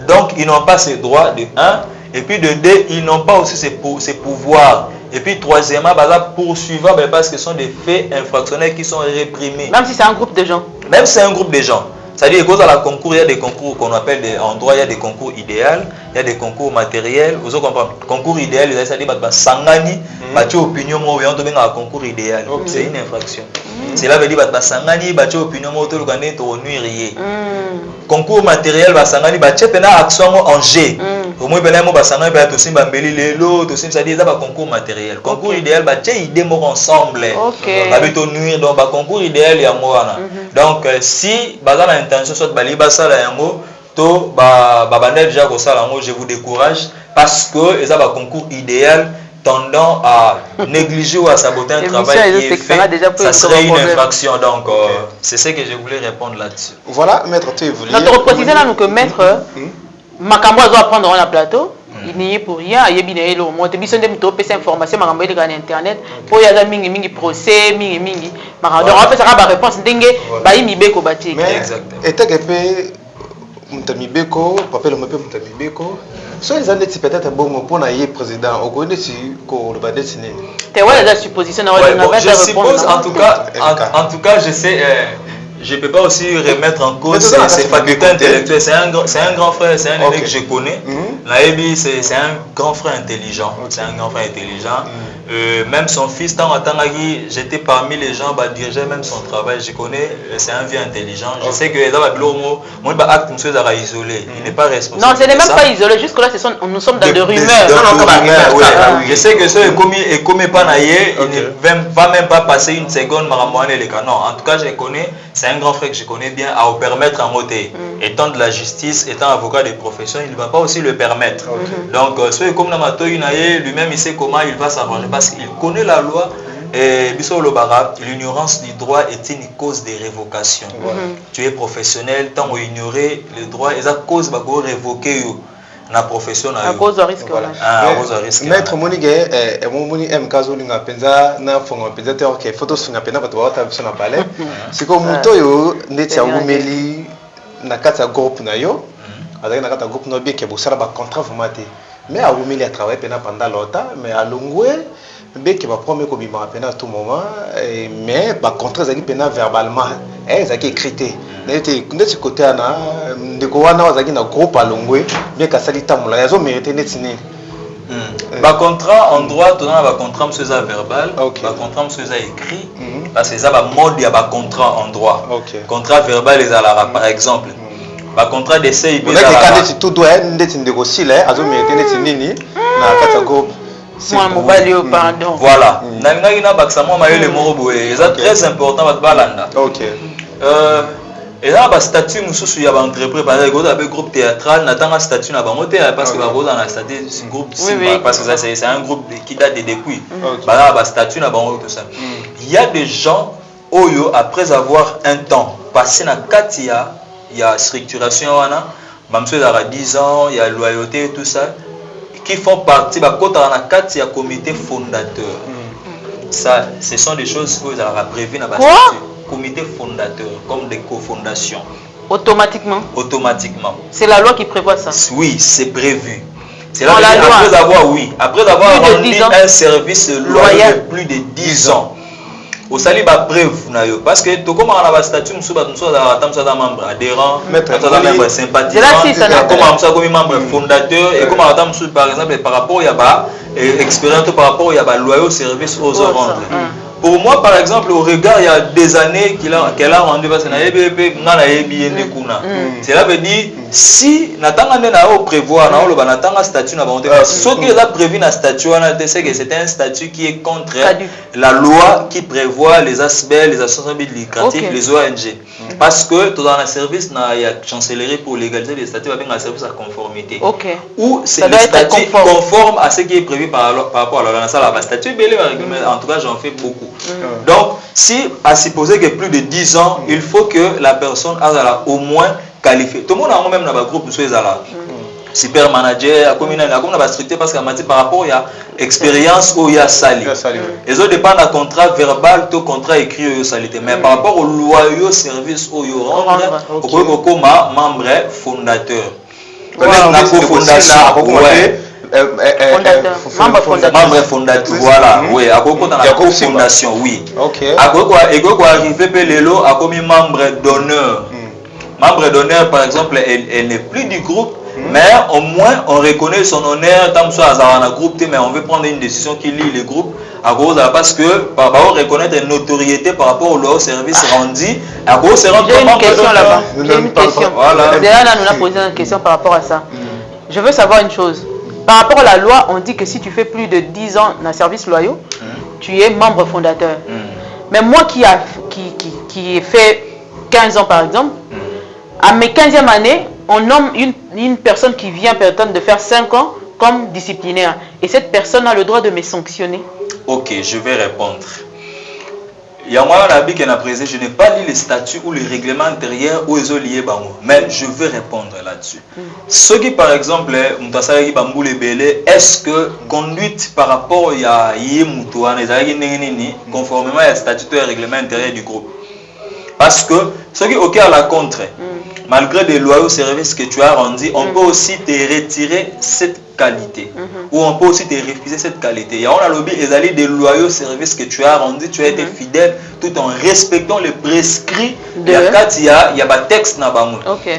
Speaker 1: Donc, ils n'ont pas ces droits de 1. Et puis de 2, ils n'ont pas aussi ces pouvoirs. Et puis troisièmement, poursuivable parce que ce sont des faits infractionnels qui sont réprimés.
Speaker 2: Même si c'est un groupe de gens.
Speaker 1: Même si c'est un groupe de gens. C'est-à-dire qu'au concours, il y a des concours qu'on appelle en droit, il y a des concours idéaux, il y a des concours matériels. Vous comprenez? Concours idéal, c'est-à-dire que sangani, opinion, concours idéal. C'est une infraction. Cela veut dire que sangani, opinion, nuire. Concours matériel, sangani, action en G. Au moins, c'est-à-dire concours matériel. Concours idéal, idée ensemble. Donc, concours idéal, il y a moi. Donc, si intention soit baliba sala yango to déjà ko sala yango, je vous décourage parce que ça va concours idéal tendant à négliger ou à saboter un travail qui est fait, ça serait une infraction. Donc c'est ce que je voulais répondre là-dessus.
Speaker 3: Voilà, maître, tu voulais
Speaker 2: notre préciser là nous que maître Makambo doit prendre dans le plateau. Il n'y est pour rien, il y a bien le mot. Tu bisonne de cette information, Makambo est sur internet. Pour y avoir mingi procès, mingi. Makambo on peut savoir la réponse dingue, bah il mibeko bati.
Speaker 1: Exactement.
Speaker 3: Et t'as que Mutambeko, papa le mapé Mutambeko. So ils ont dit peut-être bon pour naïe président. On connaît si qu'on va dessiner.
Speaker 2: Tu vois la supposition dans
Speaker 1: je suppose en tout cas je sais. Je ne peux pas aussi remettre en cause ses facultés intellectuelles. C'est un grand frère, c'est un aîné que je connais. Naebi, c'est un grand frère intelligent. C'est un grand frère intelligent. Même son fils, j'étais parmi les gens qui dirigeaient même son travail. Je connais, c'est un vieux intelligent. Je sais que les actes isolé. Il n'est pas responsable.
Speaker 2: Non, ce n'est même pas isolé. Jusque-là, nous sommes dans des rumeurs.
Speaker 1: Je sais que ce est commis pas naïe. Il ne va même pas passer une seconde. Non, en tout cas, je connais. C'est un grand frère que je connais bien à vous permettre en moté. Étant de la justice, étant avocat des professions, il ne va pas aussi le permettre. Donc, comme lui-même, il sait comment il va s'arranger parce qu'il connaît la loi. Et l'ignorance du droit est une cause de révocation. Tu es professionnel, tant que ignorer le droit, et ça cause de révoquer la profession.
Speaker 2: À cause de risque.
Speaker 3: Maître Monique, Moni M. Kazolinga Penza, na fonga Penza, ok, photos sur la pena, parce que tu as parlé. C'est comme Mutoyo, Netia Oumeli, Nakata groupe Nayo, avec Nakata groupe Nobie qui a bossé un contrat formaté. Mais à Oumeli a travaillé pendant longtemps, mais à Longwe, mais qui va prendre comme il m'a appelé à tout moment, mais par contre, ça qui peine verbalement, ça qui est écrit. De ce côté, de Gowana, ça qui est un groupe à Longwe, bien qu'à Salita Moula, ils ont mérité d'être signés.
Speaker 1: Par contrat, en droit, tu as un contrat verbal, un contrat écrit, parce que ça va mode, il y a un contrat en droit. Contrat verbal, les alara, par exemple. Par contrat d'essai, il peut y avoir.
Speaker 3: Tout doit être négocié, ils ont mérité d'être signés.
Speaker 1: Voilà. C'est très important. Et là, le statut de l'entreprise, par exemple, le groupe théâtral, n'a pas un statut parce que le statut c'est groupe parce que c'est un groupe qui date de depuis. Il y a des gens, après avoir un temps passé dans Katia, il y a structuration, il y a 10 ans, il y a loyauté et tout ça, qui font partie de la comité fondateur. Ça, ce sont des choses que vous avez prévues dans le comité fondateur, comme des cofondations.
Speaker 2: Automatiquement. C'est la loi qui prévoit ça.
Speaker 1: Oui, c'est prévu. C'est là après avoir rendu un service loyal de plus de 10 ans. Au sali ba preuve parce que tout comme on a un statut nous sommes membre adhérent, membre sympathisant, comme membre fondateur et comme on par exemple par rapport il y a expérience par rapport il y a loyaux service aux rendre. Pour moi, par exemple, au regard, il y a des années qu'elle a rendu parce qu'elle a cela veut dire, si on prévoit un statut, ce qui est prévu dans le statut, c'est que c'est un statut qui est contre la loi qui prévoit les aspects, les associations lucratives, les ONG. Parce que dans le service, il y a chancellerie pour légaliser les statuts avec un service à conformité. Ou c'est le statut conforme à ce qui est prévu par rapport à la loi. Le statut, en tout cas, j'en fais beaucoup. Donc, si à supposer que plus de 10 ans, il faut que la personne ait au moins qualifié. Tout le monde a même dans le groupe, super manager comme on a structuré parce qu'à m'a par rapport à expérience où il y a sali et ça dépend d'un contrat verbal tout contrat écrit au salité mais par rapport au loyaux service au rendre au membre fondateur membre fondateur voilà oui à beaucoup dans la fondation oui à beaucoup arrivé pelelo a comme membre d'honneur membre d'honneur par exemple elle n'est plus du groupe mais au moins on reconnaît son honneur tant soit à un groupe mais on veut prendre une décision qui lie le groupe à cause parce que par rapport reconnaître une notoriété par rapport au service rendu à cause c'est rendre
Speaker 2: une question là-bas j'ai une question déjà là nous avons posé une question par rapport à ça je veux savoir une chose par rapport à la loi on dit que si tu fais plus de 10 ans dans le service loyaux tu es membre fondateur mais moi qui ai fait 15 ans par exemple à mes 15e années on nomme une personne qui vient peut-être de faire 5 ans comme disciplinaire. Et cette personne a le droit de me sanctionner.
Speaker 1: Ok, je vais répondre. Il y a moi qui a présent, je n'ai pas lu les statuts ou les règlements intérieurs où ils sont liés, mais je vais répondre là-dessus. Ceux qui, par exemple, est-ce que conduite par rapport à conformément à statut et règlement intérieur du groupe? Parce que ceux qui ok à la contre, malgré des loyaux services que tu as rendus, on peut aussi te retirer cette qualité. Ou on peut aussi te refuser cette qualité. Il y a un lobby, ils allaient des loyaux services que tu as rendus, tu as été fidèle tout en respectant les prescrits. Il y a un texte.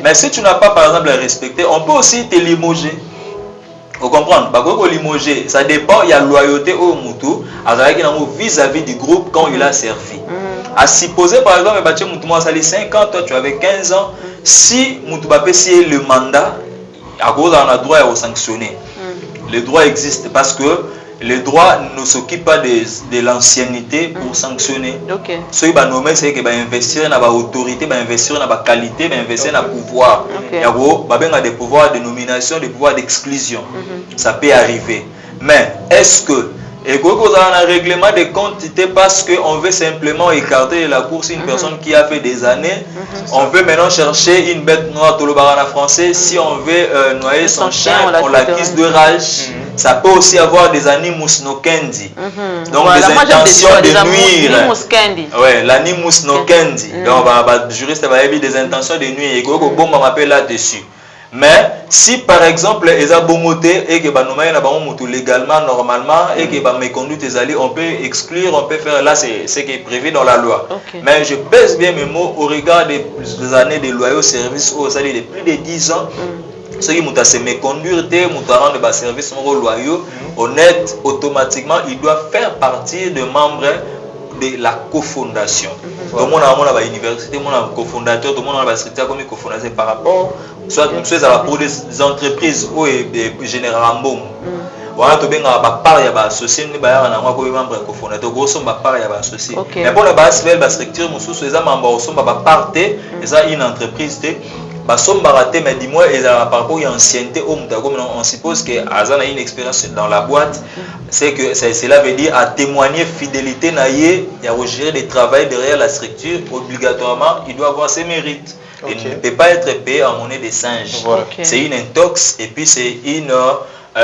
Speaker 1: Mais si tu n'as pas par exemple respecté, on peut aussi te limoger. Vous comprenez? Limoger, ça dépend, il y a loyauté au moutou, vis-à-vis du groupe quand il a servi. À supposer par exemple, 5 ans, toi tu avais 15 ans, si Moutoubape le mandat, à cause on a droit à sanctionner. Le droit existe parce que le droit ne s'occupe pas de l'ancienneté pour sanctionner. Ce qui va nommer, c'est qu'il va investir dans l'autorité, va investir dans la qualité, va investir dans le pouvoir. Il y a des pouvoirs de nomination, des pouvoirs d'exclusion. Ça peut arriver. Mais est-ce que et quand on a un règlement de quantité parce qu'on veut simplement écarter de la course une personne qui a fait des années, on veut maintenant chercher une bête noire tout le barana français, si on veut noyer son chien, on l'accuse de rage. Ça peut aussi avoir des animus nokendi, donc voilà, des intentions de nuire. Ouais, l'animus nokendi. Donc, le juriste va avoir des intentions de nuire. Et qu'on m'appelle là-dessus. Mais si par exemple ils ont bongoté et que légalement, normalement et que mes conduites on peut exclure, on peut faire là c'est ce qui est prévu dans la loi. Mais je pèse bien mes mots au regard des années de loyaux services où ça de plus de 10 ans. Ceux qui m'ont méconduire, m'ont rendre des services loyaux, honnêtes, automatiquement ils doivent faire partie de membres de la cofondation. Tout le monde a l'université, tout le monde a un cofondateur, tout le monde a la structure comme cofondateur par rapport soit pour des entreprises ou généralement voilà to benga ba part ya ba associé ni ba ya na ngwa ko membre cofondateur grosso ba part ya ba associé mais pour la base la structure mususu eza membre somba ba parte eza une entreprise te ba somba raté mais dis-moi eza par rapport à ancienneté on suppose que azana une expérience dans la boîte c'est que cela veut dire à témoigner fidélité na yé ya gérer le travail derrière la structure obligatoirement il doit avoir ses mérites. Il ne peut pas être payé en monnaie des singes. C'est une intox et puis c'est une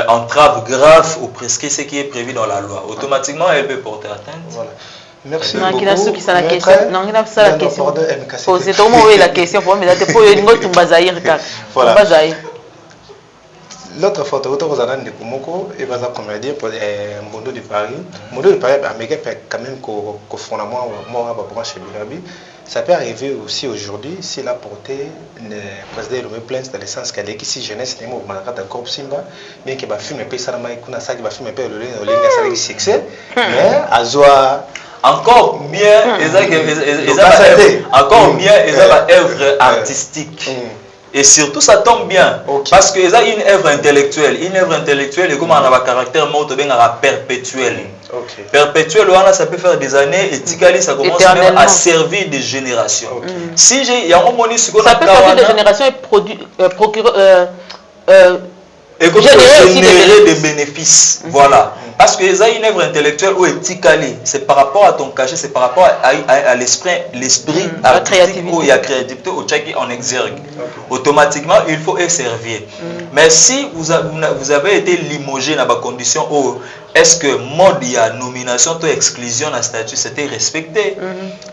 Speaker 1: entrave grave au prescrit ce qui est prévu dans la loi. Automatiquement, elle peut porter atteinte.
Speaker 3: Voilà. Merci
Speaker 2: beaucoup.
Speaker 3: Non,
Speaker 2: il a la question. Posez tout le monde la question pour moi, mais pour une autre
Speaker 3: Voilà. L'autre photo, vous avez dit que vous avez comédien pour Mondo de Paris. Mondo de Paris, quand même, qu'au fondement, moi, branche Birabi. Ça peut arriver aussi aujourd'hui s'il a porté le président de plainte dans le sens qu'elle est ici jeunesse n'est pas malade d'accord Simba bien que va filmer paye ça mais qu'on a ça qui va filmer paye le lien succès mais azwa
Speaker 1: encore bien encore bien œuvre artistique. Et surtout, ça tombe bien. Parce que ça une œuvre intellectuelle. Une œuvre intellectuelle, et comme on a un caractère perpétuel. Perpétuel, ça peut faire des années. Et Tikali, ça commence même à servir des générations. Si il y a un moment
Speaker 2: ça peut servir des générations et
Speaker 1: et comme générer des bénéfices. Voilà. Parce que ça une œuvre intellectuelle ou éthique, c'est par rapport à ton cachet, c'est par rapport à l'esprit artistique ou à la créativité au tchèque en exergue. Automatiquement, il faut y servir. Mais si vous avez été limogé dans la condition où est-ce que mode il y a nomination ou exclusion dans statut, c'était respecté.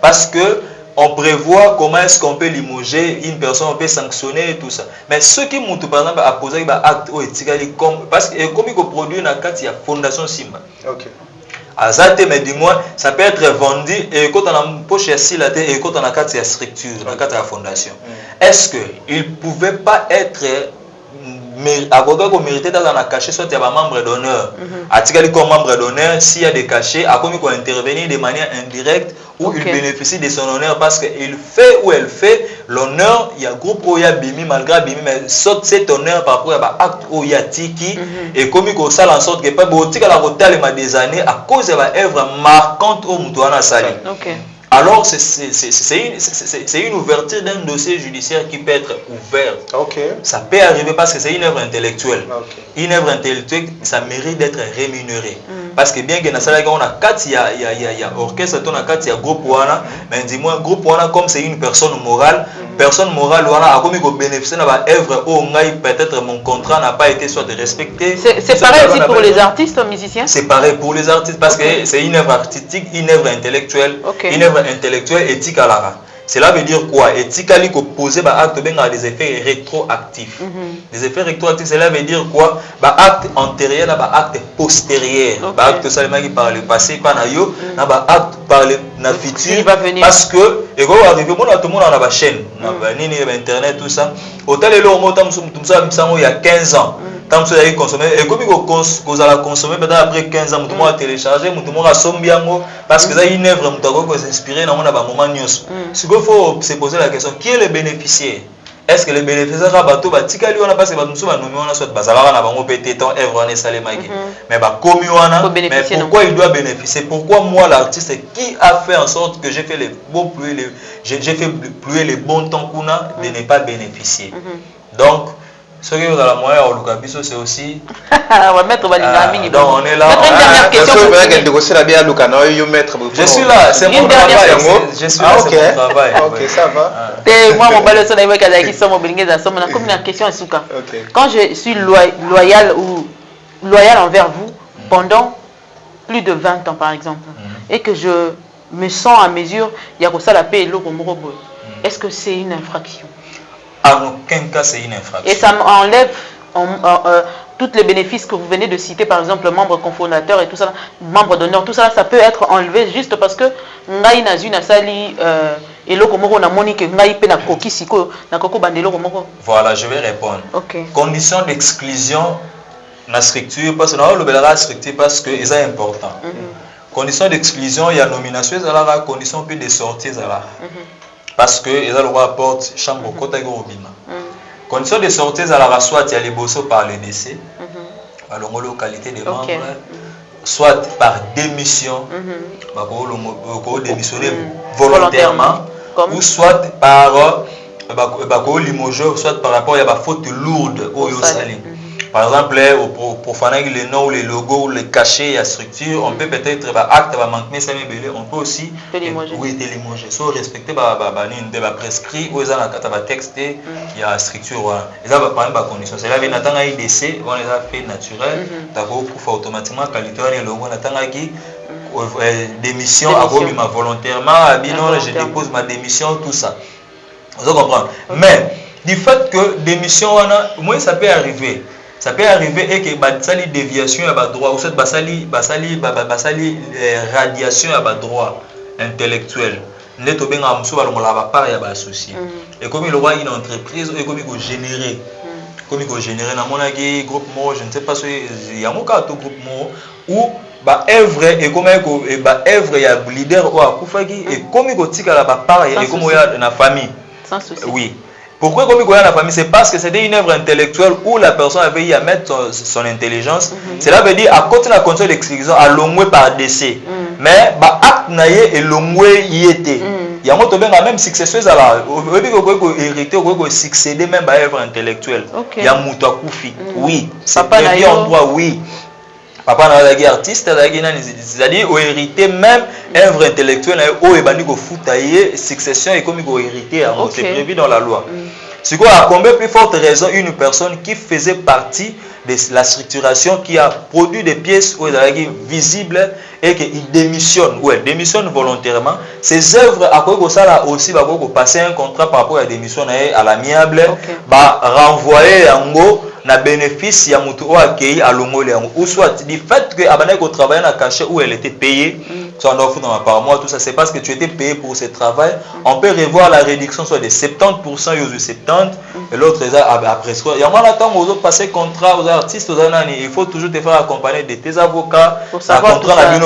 Speaker 1: Parce que on prévoit comment est-ce qu'on peut limoger une personne, on peut sanctionner et tout ça. Mais ceux qui m'ont par exemple à poser un acte ou éthique, parce que comme il produit dans le cadre, il y a Fondation Simba.
Speaker 3: Ok.
Speaker 1: Azate, mais dis-moi, ça peut être vendu et quand on a une poche ici, là, et quand on a une structure, dans le cadre de la fondation. Est-ce qu'il ne pouvait pas être à quoi qu'on méritait dans un cachet, soit il y a un membre d'honneur. Atikali comme membre d'honneur, s'il y a des cachets, à quoi il peut intervenir de manière indirecte où il bénéficie de son honneur parce qu'il fait ou elle fait l'honneur, il y a un groupe où il y a Bimi, malgré Bimi, mais saute cet honneur par rapport à l'acte où il y a Tiki, et comme il y a en sorte que pas Botika la rotale des années à cause de l'œuvre marquante au Moutouana Sali. Alors, c'est une ouverture d'un dossier judiciaire qui peut être ouverte. Ça peut arriver parce que c'est une œuvre intellectuelle. Une œuvre intellectuelle, ça mérite d'être rémunéré. Parce que bien que dans la on a 4, il y a orchestre, on a 4, il y a groupe Wana. Mais dis-moi, groupe Wana, comme c'est une personne morale, Wana a commis qu'on bénéficie de l'œuvre où peut-être mon contrat n'a pas été soit respecté.
Speaker 2: C'est pareil aussi pour les artistes, musiciens? C'est
Speaker 1: pareil pour les artistes parce que c'est une œuvre artistique, une œuvre intellectuelle, une œuvre intellectuelle éthique à l'ara. Cela veut dire quoi? Éthique à l'opposé, acte a des effets rétroactifs. Des effets rétroactifs, cela veut dire quoi? Acte antérieur, acte postérieur. Acte seulement qui par le passé, pas nayo, acte par le futur. Parce que, et quand on arrive, tout le monde a la chaîne, internet, tout ça. Autant les lots, il y a 15 ans. Tant que vous avez consommé, et comme vous allez consommer peut-être après 15 ans, tout le monde a téléchargé, tout le monde a sommé, parce que ça une œuvre, tout le monde a s'inspirer dans un moment. Ce qu'il faut se poser la question, qui est le bénéficiaire? Est-ce que le bénéficiaire a bateau, Tikali, on a passé, on a soit Bazala, on a pété tant œuvre, on est salé, mais pourquoi il doit bénéficier? Pourquoi moi, l'artiste, qui a fait en sorte que j'ai fait les bons pluies, j'ai fait pluer les bons temps qu'on a de ne pas bénéficier? Donc, ce que vous avez la moyen au Lukabiso, c'est aussi.
Speaker 2: On va mettre
Speaker 1: donc on est là. Je suis là, c'est mon travail. Je suis là, c'est mon travail.
Speaker 3: Ok, ça va.
Speaker 2: Moi, mon balai, c'est la question. Quand je suis loyal envers vous pendant plus de 20 ans, par exemple, et que je me sens à mesure, il y a ça la paix et l'eau comme robot. Est-ce que c'est une infraction?
Speaker 1: En aucun cas, c'est une infraction.
Speaker 2: Et ça enlève tous les bénéfices que vous venez de citer, par exemple, membre cofondateur et tout ça, membre d'honneur, tout ça, ça peut être enlevé juste parce que ngai nazu na sali eloko moko na moni que ngai pe na koki siko na koko bandelo moko.
Speaker 1: Voilà, je vais répondre. Condition d'exclusion na structure parce que na le structure parce que c'est important. Condition d'exclusion, il y a nomination à la condition puis de sortie à la. Parce que ils ont le droit porte chambre côté Gorobima. Condition de sortie à la soit il y a les bossos par le décès, par la localité des membres, soit par démission, démissionner volontairement, ou soit par limogé, soit par rapport à la faute lourde au Yosalim. Par exemple, pour faire les noms, les logos, les cachets, la structure, on peut peut-être acte manquer ça on peut aussi délimogé. Soit respecter prescrit ou les texte il y a structure ils ont pas une condition. C'est là que n'attend un décès, on les a fait naturel, d'abord pour automatiquement qualité les logos n'attend qui démission volontairement, je dépose ma démission, tout ça. Vous comprenez? Mais du fait que démission moi ça peut arriver. Ça peut arriver et que basali déviation à droit ou cette basali radiation à droit intellectuel. Neto benga muso balongola part ya ba souci. Et comme il aura une entreprise et comme il faut générer. Comme il faut générer na monaki groupe mo, je ne sais pas si il y a mon cas tout groupe mo ou ba œuvre et comme et ba œuvre ya leader ou akufaki et comme il faut tika la ba part et comme il y a na famille.
Speaker 2: Sans souci.
Speaker 1: Oui. Pourquoi comme il la famille? C'est parce que c'était une œuvre intellectuelle où la personne avait eu à mettre son intelligence. Cela veut dire à côté de la condition d'exclusion, à l'ongoué par décès. Mais acte naïe et l'ongoué y était. Il y a un même successeur à la. Hérité, succéder même à l'œuvre intellectuelle. Il y a Mouta Koufi. Oui, c'est très bien en droit, oui. Papa n'a pas artiste, c'est-à-dire au hérité même œuvre intellectuelle, au ébaniko foutaillé, succession et comme il faut hériter, c'est prévu dans la loi. C'est quoi, à combien plus forte raison une personne qui faisait partie de la structuration, qui a produit des pièces visibles et qui démissionne, démissionne volontairement. Ces œuvres, à quoi ça là aussi, va passer un contrat par rapport à la démission à l'amiable, va renvoyer en gros. Na bénéfice ya mutu o accueilli à l'ongole ou soit du fait que abana ko travailler na cachet où elle était payée soit on offre dans par mois tout ça c'est parce que tu étais payé pour ce travail. On peut revoir la réduction soit de 70% ou de 70 et l'autre après il y a moins temps aux autres passer contrat aux artistes aux anani il faut toujours te faire accompagner de tes avocats pour savoir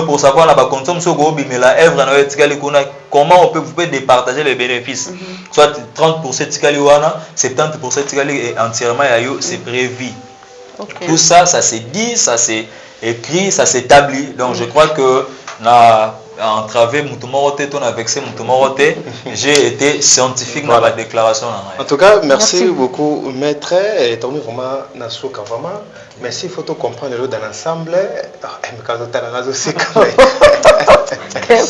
Speaker 1: pour savoir la consomme so go bimela œuvre na etikali kuna comment vous pouvez départager les bénéfices. Soit 30% tikali wana 70% tikali est entièrement yayo c'est prévu. Tout ça, ça s'est dit, ça s'est écrit, ça s'établit. Donc je crois que en travers Moutoumorote, on a vexé Moutoumorote, j'ai été scientifique dans la déclaration.
Speaker 3: En tout cas, merci beaucoup, maître. Et tourné vraiment Nasuka vraiment. Merci, il faut tout comprendre dans l'ensemble.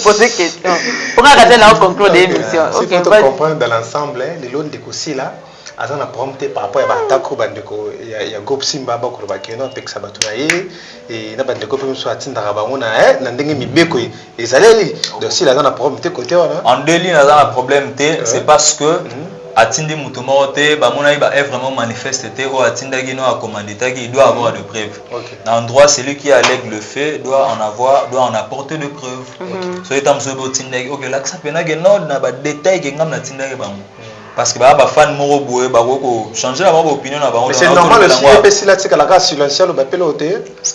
Speaker 2: Poser question. Pourquoi regarder là on conclut l'émission?
Speaker 3: Il faut tout comprendre dans l'ensemble. Les lots de Koussi là. Azana prompté par rapport à Batako Bandeko, il y a Gop Simba Bako Bakeno, Pexa Batunaye, et Nabandeko soit Tindarabamona, Nandenge Mibeko, et Zaleli. Donc si l'Azana prompté côté,
Speaker 1: en deux lignes, l'Azana problème, c'est parce que Atindi Moutoumorote, Bamona est vraiment manifesté, ou Atindagino a commandé, il doit avoir de preuves. En droit, celui qui allègue le fait doit en apporter de preuves. So étant Tindagi, ok, là, ça peut n'a pas de détails qui n'ont Tindagi. Parce que les fans vont changer leur opinion.
Speaker 3: Mais c'est normal aussi, la silencieux,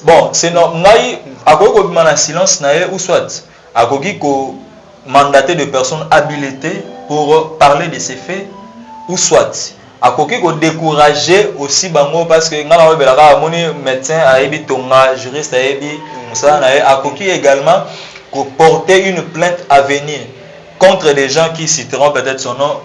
Speaker 1: bon, c'est normal. À quoi qu'on silence, ou soit à quoi qu'on mandater de personnes habilitées pour parler de ces faits, ou soit à quoi qu'on décourager aussi parce que nous médecin, juriste, à quoi également porter une plainte à venir contre des gens qui citeront peut-être son nom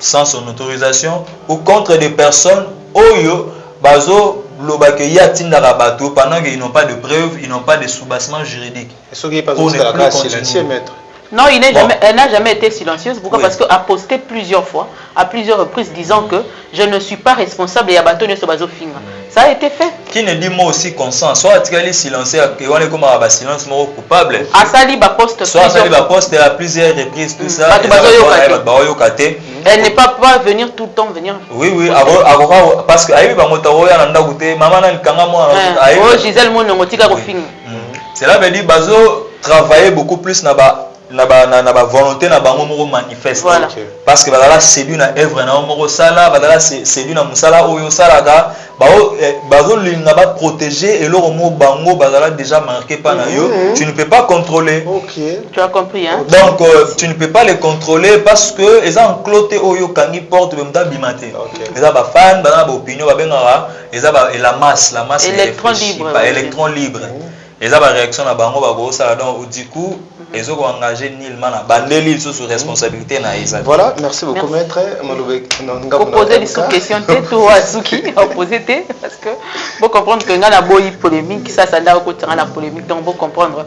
Speaker 1: sans son autorisation ou contre des personnes oyo bazo lobake ya tindara bato pendant qu'ils n'ont pas de preuves, ils n'ont pas de soubassement juridique.
Speaker 3: Est-ce qu'il pas de silencieux, maître?
Speaker 2: Non, elle n'a jamais été silencieuse. Pourquoi? Parce qu'elle a posté plusieurs fois, à plusieurs reprises, disant que je ne suis pas responsable et Abato ne se baso finga. Ça a été fait.
Speaker 1: Qui ne dit moi aussi consent? Soit tu as silencieux et on est comme un silence mort coupable.
Speaker 2: Asali ba poste.
Speaker 1: Soit Asali ba poste à plusieurs reprises tout ça.
Speaker 2: Elle n'est pas venir tout le temps venir.
Speaker 1: Oui, parce que aïe ba motaro ya nanda goûter maman na kanga moi.
Speaker 2: Oh Gisèle mon ngotika ko finga.
Speaker 1: Cela veut dire bazo travailler beaucoup plus na ba volonté na bango moko manifeste parce que bazala séduit na œuvre na moko sala bazala séduit na musala oyo salaka bazo linga ba protéger et leur mot bango bazala déjà marqué par na yo tu ne peux pas contrôler.
Speaker 2: Tu as compris hein.
Speaker 1: Donc tu ne peux pas les contrôler parce que ils ont cloté oyo kangi porte bemta bimate ils ont ba fan ba opinion ba bengara ils ont la masse électron libre ils ont ba réaction na bango ba go sala donc du coup ils ont engagé nullement la bandeli sous responsabilité na isa.
Speaker 3: Voilà, merci beaucoup maître.
Speaker 2: Vous posez des sous-questions tout à Suki, opposé parce que vous comprendre que on a beau polémique, ça n'a aucun la polémique donc vous comprendre.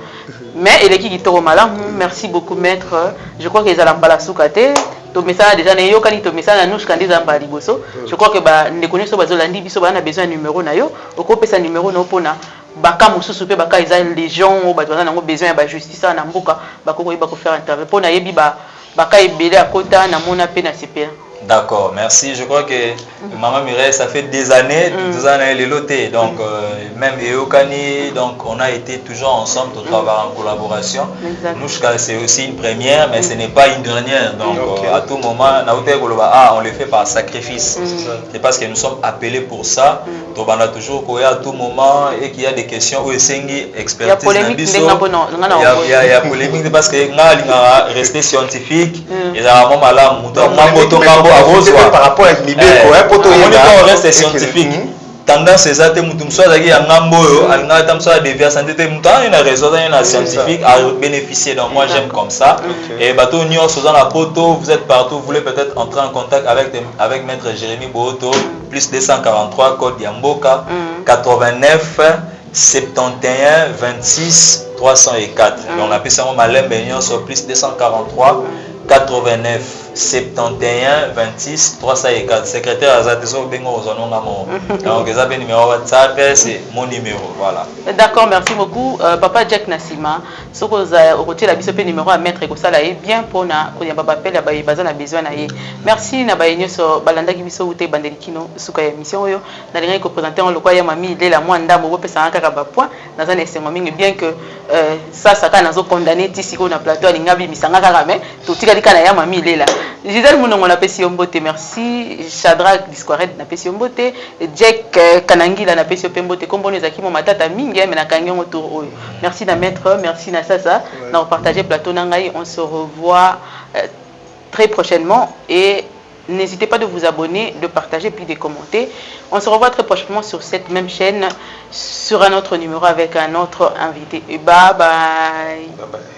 Speaker 2: Mais il est qui trop malin. Merci beaucoup maître. Je crois que les alambala soukate to message déjà na yo kani to message na nous quand des amba liboso. Je crois que ba ne connaît so bazolandi biso ba na besoin de numéro na yo. Okopesa numéro na pona baka mususu pe baka eza légion bato baza nango besoin ya justice na mboka bakoko yeba ko faire interview pona yebi baka ebele akota na mona pe na sepela.
Speaker 1: D'accord, merci. Je crois que Maman Mireille, ça fait des années, les lotés. Donc, même Eokani, donc on a été toujours ensemble pour travailler en collaboration. Nous, c'est aussi une première, mais ce n'est pas une dernière. Donc, à tout moment, on le fait par sacrifice. C'est parce que nous sommes appelés pour ça. Donc, on a toujours à tout moment et qu'il y a des questions où il y a expertise. Il y a polémique parce que nous rester scientifique. Et là,
Speaker 3: par rapport à Mibeko,
Speaker 1: on reste scientifique. Tendance c'est ça, mutum soit qui a ngamboyo, alnga tam soit dévier santé, mutum il a raison, il a scientifique à bénéficier. Donc moi j'aime comme ça. Et bateau Nior Sozan la poto, vous êtes partout, vous voulez peut-être entrer en contact avec maître Jérémy Boto, plus 243 code Yamboka 89 71 26 304. Donc la puissance Malem Benyon sur plus 243 89 71 26 304. Secrétaire Azateso Bengo Ozonongamo. Donc ça ben numéro WhatsApp, c'est mon numéro, voilà.
Speaker 2: D'accord, merci beaucoup. Papa Jack Nassima, ce que vous avez retiré la bisope numéro à mettre et que ça là est bien pour na pour y avoir appel là bas a besoin na y. Merci na ba yenyo so balanda ki biso ute bandelikino suka ya mission yo na linga ko présenter en lokwa ya mami ile la mwanda mo pesa kaka ba point na za nesengo mingi bien que ça kana zo condamner tisiko na plateau linga bi misanga kaka mais to tika dikana ya mami ile la. Gisèle Mounongo na pesi yombote, merci. Shadrach Disquaret na pesi yombote. Jack Kanangila na pesi yombote. Kombo nezaki mo matata mingi mais na kanyon autour oyo. Merci na maître, merci na sasa. Na partager plateau nangai, on se revoit très prochainement et n'hésitez pas de vous abonner, de partager puis de commenter. On se revoit très prochainement sur cette même chaîne sur un autre numéro avec un autre invité. Et bye bye. Bye bye.